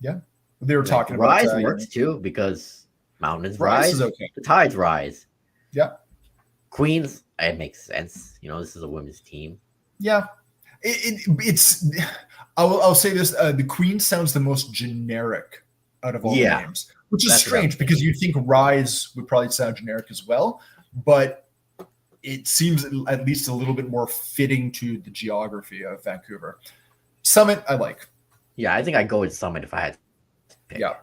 Yeah. They were talking Rise about works too because mountains Rise rise, is okay. the tides rise. Yeah. Queens, it makes sense. This is a women's team. Yeah. It's I'll say this, the Queen sounds the most generic out of all the names, which is strange because you'd think Rise would probably sound generic as well, but it seems at least a little bit more fitting to the geography of Vancouver. Summit, I like. Yeah, I think I'd go with Summit if I had to pick. Yeah.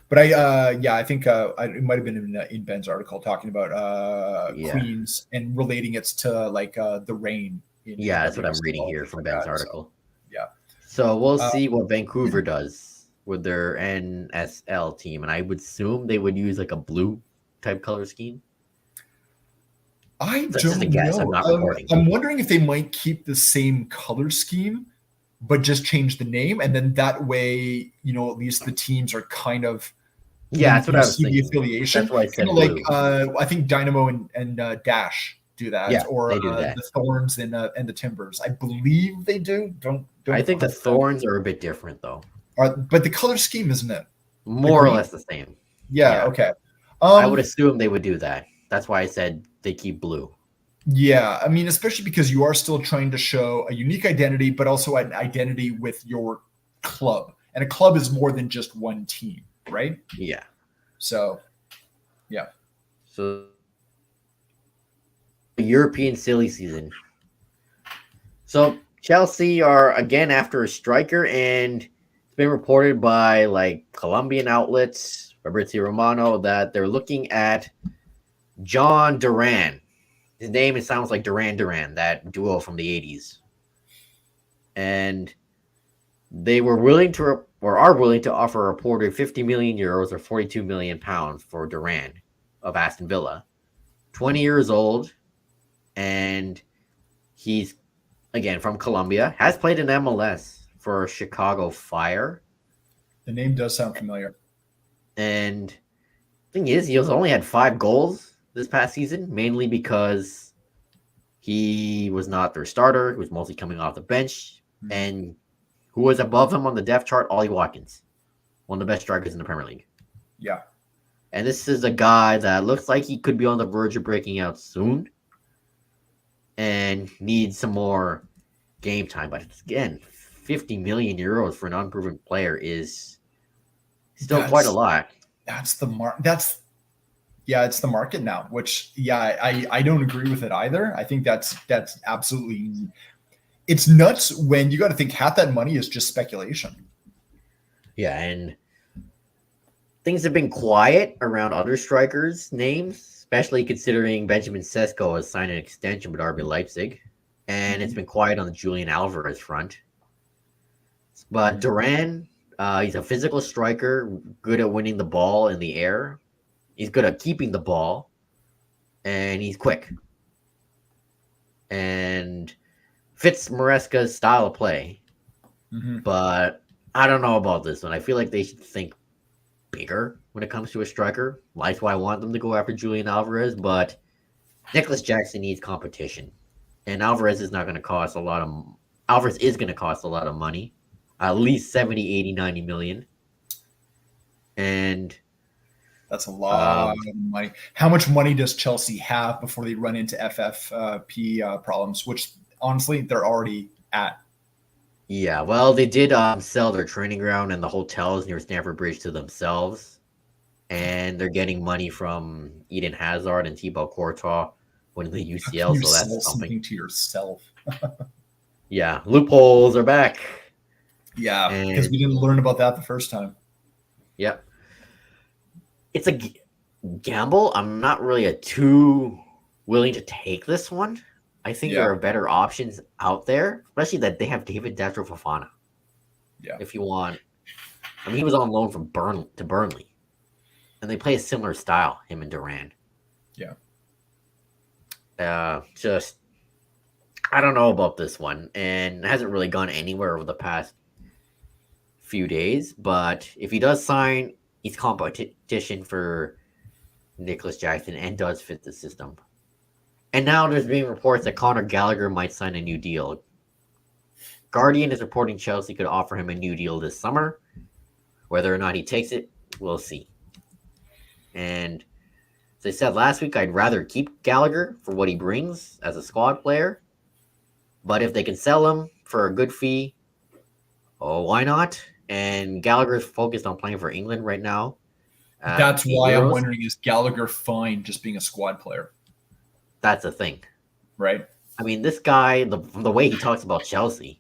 But I think it might have been in Ben's article talking about Queens and relating it to like the rain. That's what I'm reading here from Ben's article. Yeah. So we'll see what Vancouver does with their NSL team, and I would assume they would use like a blue type color scheme. I don't know. I'm wondering if they might keep the same color scheme, but just change the name, and then that way, at least the teams are kind of that's what I was thinking. The affiliation. That's why I said like I think Dynamo and Dash do that, or they do that. The Thorns and the Timbers. I believe they do. Don't I think the Thorns are a bit different though. But the color scheme, isn't it? More or less the same. Yeah. Okay. I would assume they would do that. That's why I said they keep blue. Yeah, I mean, especially because you are still trying to show a unique identity, but also an identity with your club. And a club is more than just one team, right? Yeah. So, yeah. So, European silly season. So, Chelsea are again after a striker, and it's been reported by like Colombian outlets, Fabrizio Romano, that they're looking at John Duran. His name, it sounds like Duran Duran, that duo from the 80s. And they were willing to, or are willing to offer a reported 50 million euros or 42 million pounds for Duran of Aston Villa. 20 years old, and he's, again, from Colombia, has played in MLS for Chicago Fire. The name does sound familiar. And the thing is, he only had 5 goals this past season, mainly because he was not their starter. He was mostly coming off the bench. Mm-hmm. And who was above him on the depth chart? Ollie Watkins, one of the best strikers in the Premier League. Yeah. And this is a guy that looks like he could be on the verge of breaking out soon and needs some more game time. But again, 50 million euros for an unproven player is still quite a lot. That's the it's the market now, which I don't agree with it either. I think that's absolutely, it's nuts when you got to think half that money is just speculation. Yeah, and things have been quiet around other strikers' names, especially considering Benjamin Sesko has signed an extension with RB Leipzig, and it's been quiet on the Julian Alvarez front. But Duran, he's a physical striker, good at winning the ball in the air. He's good at keeping the ball, and he's quick. And fits Maresca's style of play. Mm-hmm. But I don't know about this one. I feel like they should think bigger when it comes to a striker. That's why I want them to go after Julian Alvarez, but Nicholas Jackson needs competition. And Alvarez is going to cost a lot of money. At least 70, 80, 90 million. And that's a lot of money. How much money does Chelsea have before they run into FFP problems, which honestly they're already at? Yeah, well, they did sell their training ground and the hotels near Stamford Bridge to themselves, and they're getting money from Eden Hazard and Thibaut Courtois. winning the How can UCL, you so sell that's something. something to yourself? Yeah, loopholes are back. Yeah, because And we didn't learn about that the first time. yeah, it's a gamble. I'm not really too willing to take this one. I think there Yeah, are better options out there, especially that they have David Datro Fofana. yeah, If you want, I mean, he was on loan from Burnley, and they play a similar style. Him and Duran. yeah. Just I don't know about this one, and it hasn't really gone anywhere over the past few days. But if he does sign, he's competition for Nicholas Jackson and does fit the system. And now there's being reports that Conor Gallagher might sign a new deal. Guardian is reporting Chelsea could offer him a new deal this summer. Whether or not he takes it, we'll see. And as I said last week, I'd rather keep Gallagher for what he brings as a squad player. But if they can sell him for a good fee, oh, why not? And Gallagher's focused on playing for England right now at That's the why I'm Euros. wondering, is Gallagher fine just being a squad player? That's the thing. Right? I mean, this guy, the way he talks about Chelsea,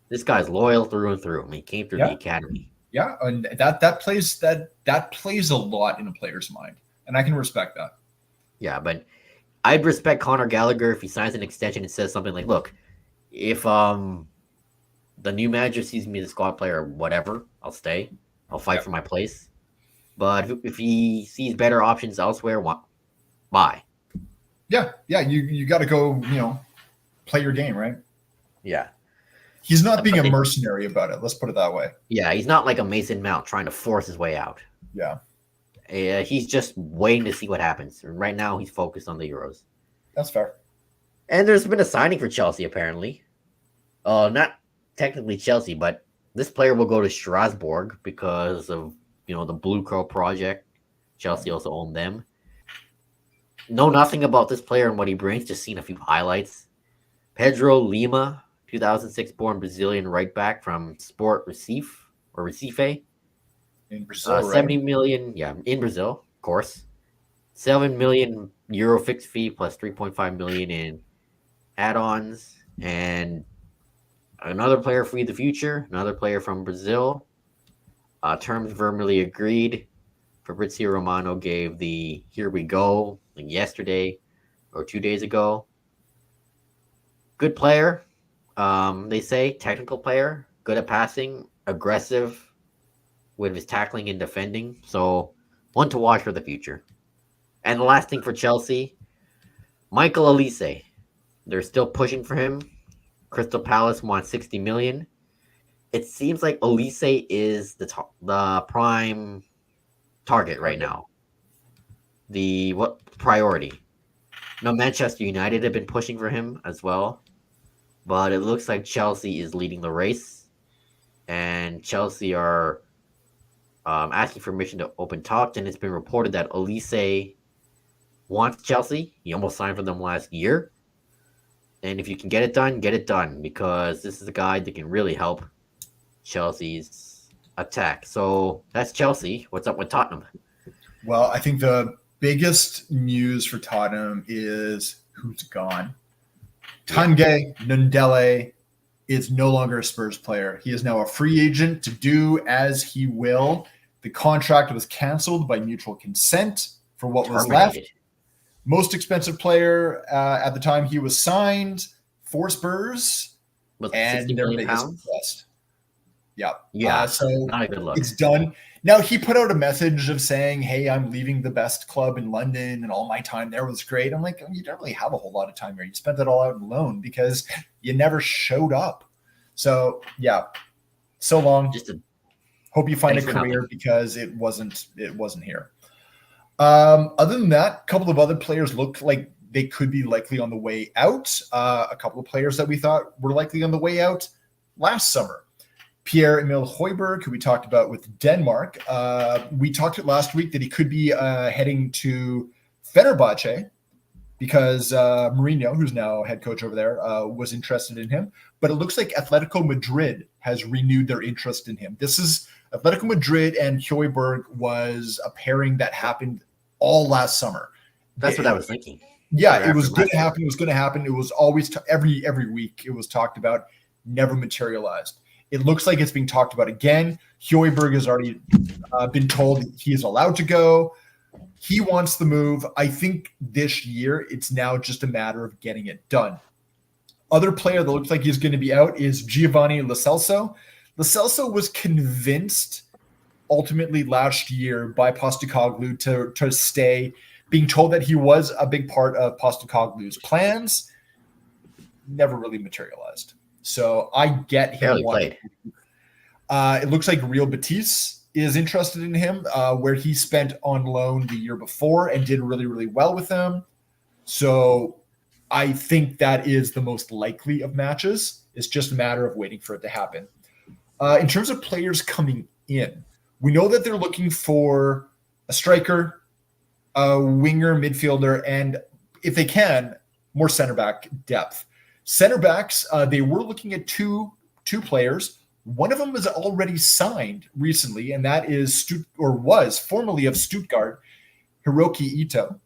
this guy's loyal through and through. I mean, he came through the Yeah, academy. yeah, and that plays a lot in a player's mind, and I can respect that. Yeah, but I'd respect Conor Gallagher if he signs an extension and says something like, "Look, if the new manager sees me as a squad player or whatever, I'll stay. I'll fight Yeah, for my place. But if he sees better options elsewhere, bye." yeah, yeah. You got to go, play your game, right? Yeah, He's not being but a mercenary about it. Let's put it that way. yeah, he's not like a Mason Mount trying to force his way out. Yeah, He's just waiting to see what happens. And right now, he's focused on the Euros. that's fair. And there's been a signing for Chelsea apparently. Not technically Chelsea, but this player will go to Strasbourg because of the Blue Crow project. Chelsea also owned them. Know nothing about this player and what he brings. Just seen a few highlights. Pedro Lima, 2006 born Brazilian right back from Sport Recife or Recife. In Brazil, right? 70 million, yeah, in Brazil, of course. 7 million euro fixed fee plus 3.5 million in add-ons, and another player for the future, another player from Brazil. Terms verbally agreed. Fabrizio Romano gave the here we go like yesterday or 2 days ago. Good player, they say, technical player, good at passing, aggressive with his tackling and defending. So one to watch for the future. And the last thing for Chelsea, Michael Olise. They're still pushing for him. Crystal Palace wants 60 million. It seems like Olise is the prime target right now. The what priority? Now Manchester United have been pushing for him as well, but it looks like Chelsea is leading the race, and Chelsea are asking for permission to open talks. And it's been reported that Olise wants Chelsea. He almost signed for them last year. And if you can get it done, because this is a guy that can really help Chelsea's attack. So that's Chelsea. What's up with Tottenham? Well, I think the biggest news for Tottenham is who's gone. Tanguy Ndombele is no longer a Spurs player. He is now a free agent to do as he will. The contract was canceled by mutual consent for what was left. Most expensive player at the time he was signed for Spurs. Was and 60 their million biggest pounds? request. Yeah. Yeah. So not a good look. It's done. Now, he put out a message of saying, hey, I'm leaving the best club in London and all my time there was great. I'm like, you don't really have a whole lot of time here. You spent it all out in loan because you never showed up. So, yeah, so long. Hope you find a career because it wasn't here. Other than that, a couple of other players looked like they could be likely on the way out. A couple of players that we thought were likely on the way out last summer. Pierre-Emile Højbjerg, who we talked about with Denmark. We talked last week that he could be heading to Fenerbahce because Mourinho, who's now head coach over there, was interested in him. But it looks like Atletico Madrid has renewed their interest in him. This is Atletico Madrid and Højbjerg was a pairing that happened all last summer. That's what I was thinking. Yeah, it was going to happen. It was going to happen. It was always every week it was talked about, never materialized. It looks like it's being talked about again. Højbjerg has already been told he is allowed to go. He wants the move. I think this year it's now just a matter of getting it done. Other player that looks like he's going to be out is Giovanni Lo Celso. Lo Celso was convinced ultimately last year by Postecoglou to stay, being told that he was a big part of Postecoglou's plans. Never really materialized. So I get him. It looks like Real Betis is interested in him, where he spent on loan the year before and did really, really well with them. So I think that is the most likely of matches. It's just a matter of waiting for it to happen. In terms of players coming in, we know that they're looking for a striker, a winger, midfielder, and if they can, more center back depth. Center backs, they were looking at two players. One of them was already signed recently, and that is was formerly of Stuttgart, Hiroki Ito,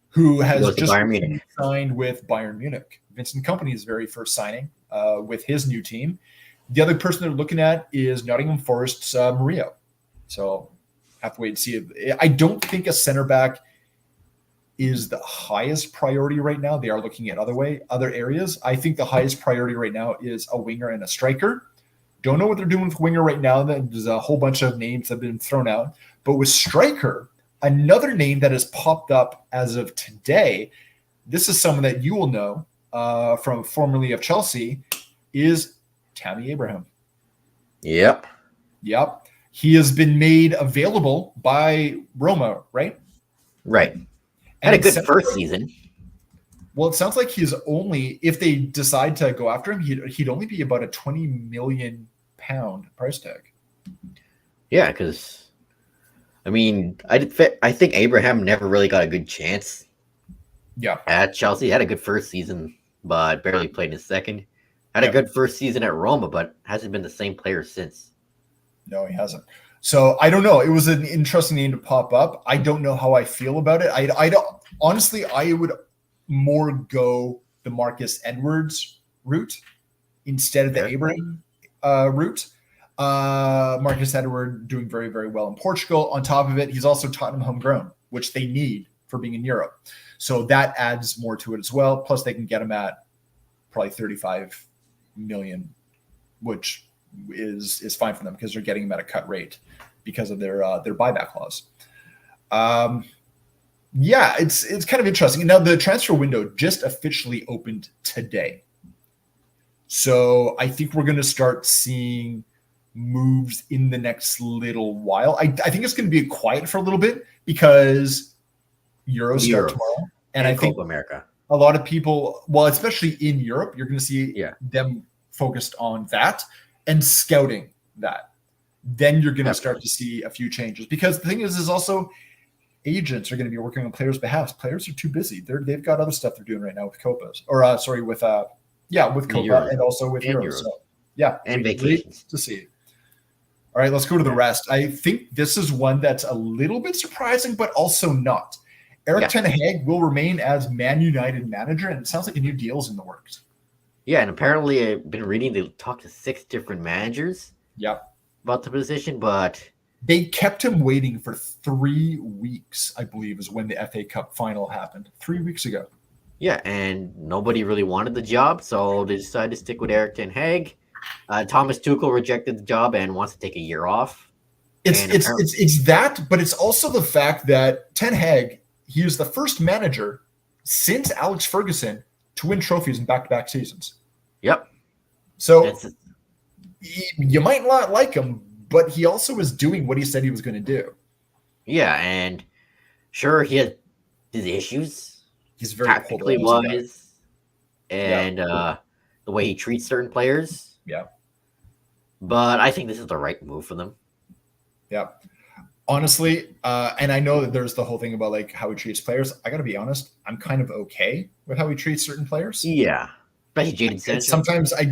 who has just signed with Bayern Munich. Vincent Kompany's very first signing with his new team. The other person they're looking at is Nottingham Forest's Murillo. So have to wait and see. I don't think a center back is the highest priority right now. They are looking at other areas. I think the highest priority right now is a winger and a striker. Don't know what they're doing with winger right now. There's a whole bunch of names that have been thrown out. But with striker, another name that has popped up as of today, this is someone that you will know from formerly of Chelsea, is Tammy Abraham. Yep. He has been made available by Roma, right? Right. Had a good first season. Well, it sounds like he's only, if they decide to go after him, he'd only be about a £20 million price tag. Yeah, because I think Abraham never really got a good chance. Yeah, at Chelsea, had a good first season, but barely played in his second. Had a good first season at Roma, but hasn't been the same player since. No, he hasn't. So I don't know. It was an interesting name to pop up. I don't know how I feel about it. I don't honestly. I would more go the Marcus Edwards route instead of the Abraham route. Marcus Edwards doing very, very well in Portugal. On top of it, he's also Tottenham homegrown, which they need for being in Europe. So that adds more to it as well. Plus, they can get him at probably 35 million, which is fine for them because they're getting him at a cut rate because of their buyback clause. It's kind of interesting. Now the transfer window just officially opened today. So I think we're going to start seeing moves in the next little while. I think it's going to be quiet for a little bit because Euros start tomorrow. And I think Copa America. A lot of people, well, especially in Europe, you're going to see them focused on that and scouting that. Then you're going to start to see a few changes because the thing is also agents are going to be working on players' behalf. Players are too busy. They've got other stuff they're doing right now with Copas with Copa Euros. And also with Euros. So, and vacations to see. All right, let's go to the rest. I think this is one that's a little bit surprising, but also not. Erik ten Hag will remain as Man United manager, and it sounds like a new deal is in the works. Yeah, and apparently I've been reading they talked to 6 different managers about the position, but they kept him waiting for 3 weeks, I believe, is when the FA Cup final happened. 3 weeks ago. Yeah, and nobody really wanted the job, so they decided to stick with Erik ten Hag. Thomas Tuchel rejected the job and wants to take a year off. It's that, but it's also the fact that Ten Hag, he was the first manager since Alex Ferguson to win trophies in back-to-back seasons. Yep. So you might not like him, but he also was doing what he said he was going to do. Yeah, and sure, he has his issues. He's very tactically wise, and the way he treats certain players. Yeah. But I think this is the right move for them. Yeah. Honestly, and I know that there's the whole thing about like how he treats players. I got to be honest, I'm kind of okay with how he treats certain players. Yeah. Especially Jadon Sancho. Sometimes I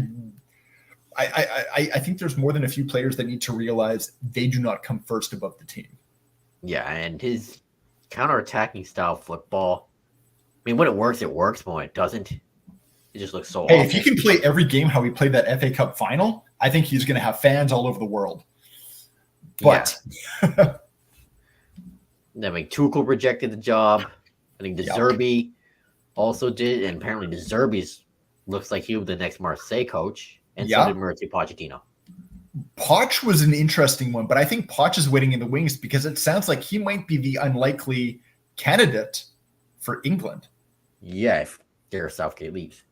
think there's more than a few players that need to realize they do not come first above the team. Yeah, and his counter-attacking style football mean, when it works, but when it doesn't, it just looks so Hey, awful. if he can play every game how he played that FA Cup final, I think he's going to have fans all over the world. But I mean, Tuchel rejected the job. I think De Zerbi also did, and apparently De Zerbi's looks like he'll be the next Marseille coach, and so did Mauricio Pochettino. Poch was an interesting one, but I think Poch is waiting in the wings because it sounds like he might be the unlikely candidate for England. Yeah, if Gareth Southgate leaves.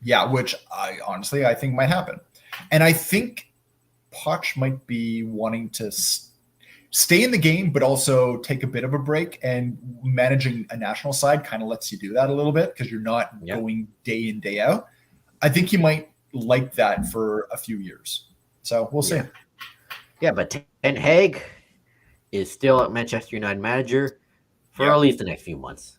Yeah, which I think might happen. And I think Poch might be wanting to stay in the game, but also take a bit of a break, and managing a national side kind of lets you do that a little bit because you're not going day in, day out. I think he might like that for a few years. So we'll see. Yeah, but Ten Hag is still at Manchester United manager for at least the next few months.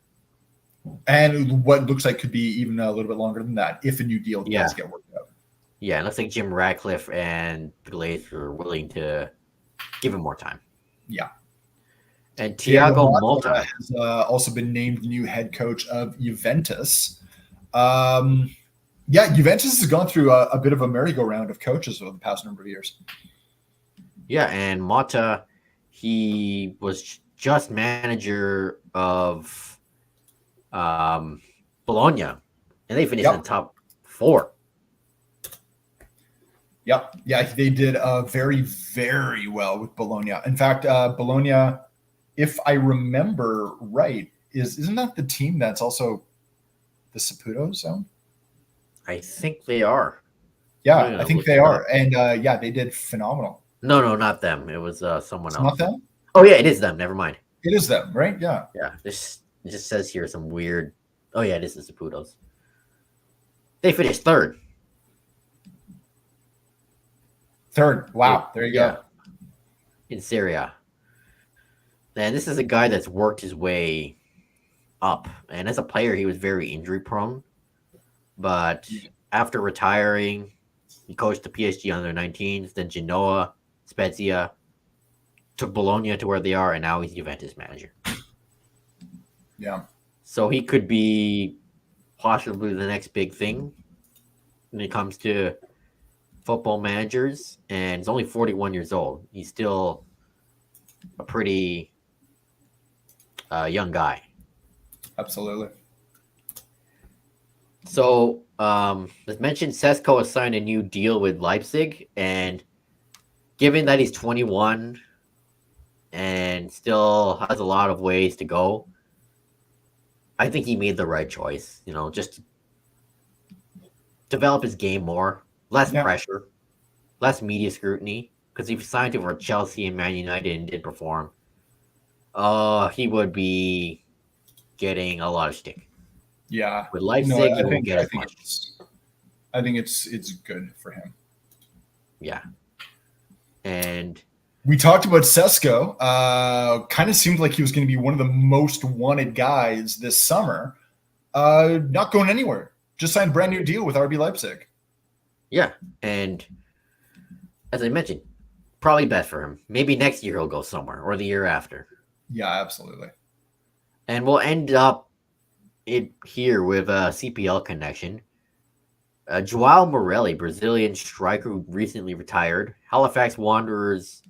And what looks like could be even a little bit longer than that if a new deal does get worked out. Yeah, it looks like Jim Ratcliffe and the Glazers are willing to give him more time. Yeah. And Thiago Motta has also been named new head coach of Juventus. Juventus has gone through a bit of a merry-go-round of coaches over the past number of years. Yeah, and Motta, he was just manager of Bologna, and they finished in the top 4. Yep. Yeah, they did very, very well with Bologna. In fact, Bologna, if I remember right, isn't that the team that's also the Saputo zone? I think they are. Yeah, I think they are. And they did phenomenal. No, not them. It was someone else. Not them? Oh, yeah, it is them. Never mind. It is them, right? Yeah. Yeah, it just says here some weird... Oh, yeah, it is the Saputos. They finished 3rd. Wow, there you go. In Syria. And this is a guy that's worked his way up. And as a player, he was very injury prone. But after retiring, he coached the PSG under 19s, then Genoa, Spezia, took Bologna to where they are, and now he's Juventus manager. Yeah. So he could be possibly the next big thing when it comes to football managers, and he's only 41 years old. He's still a pretty young guy. Absolutely. So, as mentioned, Sesko has signed a new deal with Leipzig, and given that he's 21 and still has a lot of ways to go, I think he made the right choice. Just develop his game more. Less pressure, less media scrutiny. Because if he signed for Chelsea and Man United and did perform, he would be getting a lot of shtick. Yeah. With Leipzig, he won't get as much. I think it's good for him. Yeah. And we talked about Sesko. Kind of seemed like he was going to be one of the most wanted guys this summer. Not going anywhere. Just signed a brand new deal with RB Leipzig. Yeah, and as I mentioned, probably best for him. Maybe next year he'll go somewhere, or the year after. Yeah, absolutely. And we'll end up here with a CPL connection. João Morelli, Brazilian striker who recently retired, Halifax Wanderers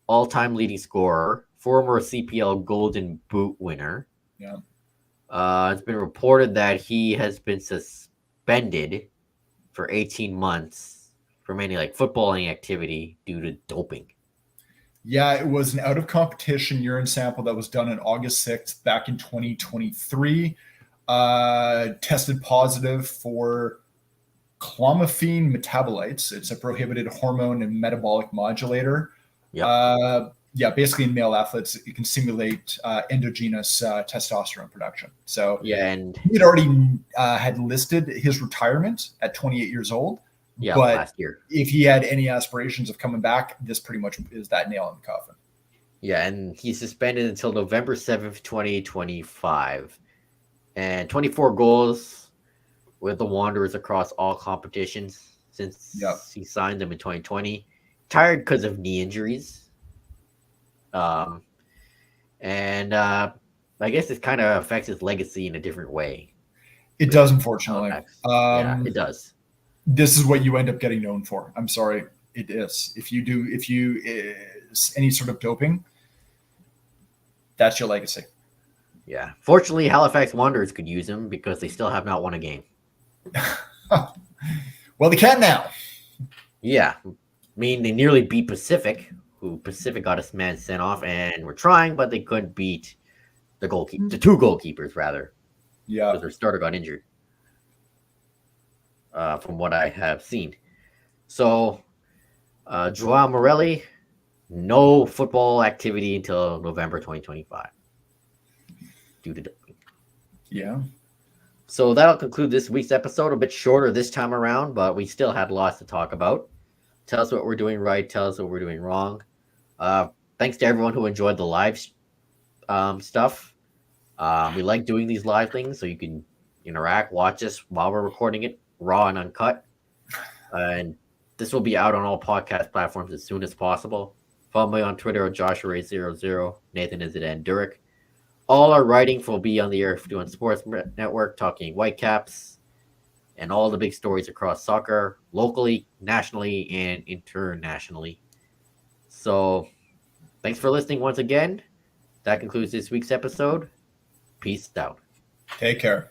all-time leading scorer, former CPL Golden Boot winner. Yeah. It's been reported that he has been suspended for 18 months from any footballing activity due to doping. Yeah, it was an out-of-competition urine sample that was done on August 6th back in 2023. Tested positive for clomiphene metabolites. It's a prohibited hormone and metabolic modulator. Yep. Basically in male athletes, it can simulate endogenous testosterone production. So and he had already had listed his retirement at 28 years old. Yeah, but last year. If he had any aspirations of coming back, this pretty much is that nail in the coffin. Yeah, and he's suspended until November 7th, 2025. And 24 goals with the Wanderers across all competitions since he signed them in 2020. Tired because of knee injuries. And I guess this kind of affects his legacy in a different way. It does, unfortunately. Yeah, it does. This is what you end up getting known for. I'm sorry, it is. If you any sort of doping, that's your legacy. Yeah. Fortunately, Halifax Wanderers could use him because they still have not won a game. Well, they can now. Yeah. I mean, they nearly beat Pacific, who Pacific got a man sent off and were trying, but they couldn't beat the two goalkeepers, rather. Yeah. Because their starter got injured. From what I have seen. So, Joao Morelli, no football activity until November 2025 due to doping. Yeah. So that'll conclude this week's episode. A bit shorter this time around, but we still had lots to talk about. Tell us what we're doing right. Tell us what we're doing wrong. Thanks to everyone who enjoyed the live stuff. We like doing these live things so you can interact, watch us while we're recording it, raw and uncut. And this will be out on all podcast platforms as soon as possible. Follow me on Twitter at JoshuaRay00. Nathan is at Enduric. All our writing will be on the Air Doing Sports Network, talking Whitecaps and all the big stories across soccer, locally, nationally, and internationally. So, thanks for listening once again. That concludes this week's episode. Peace out. Take care.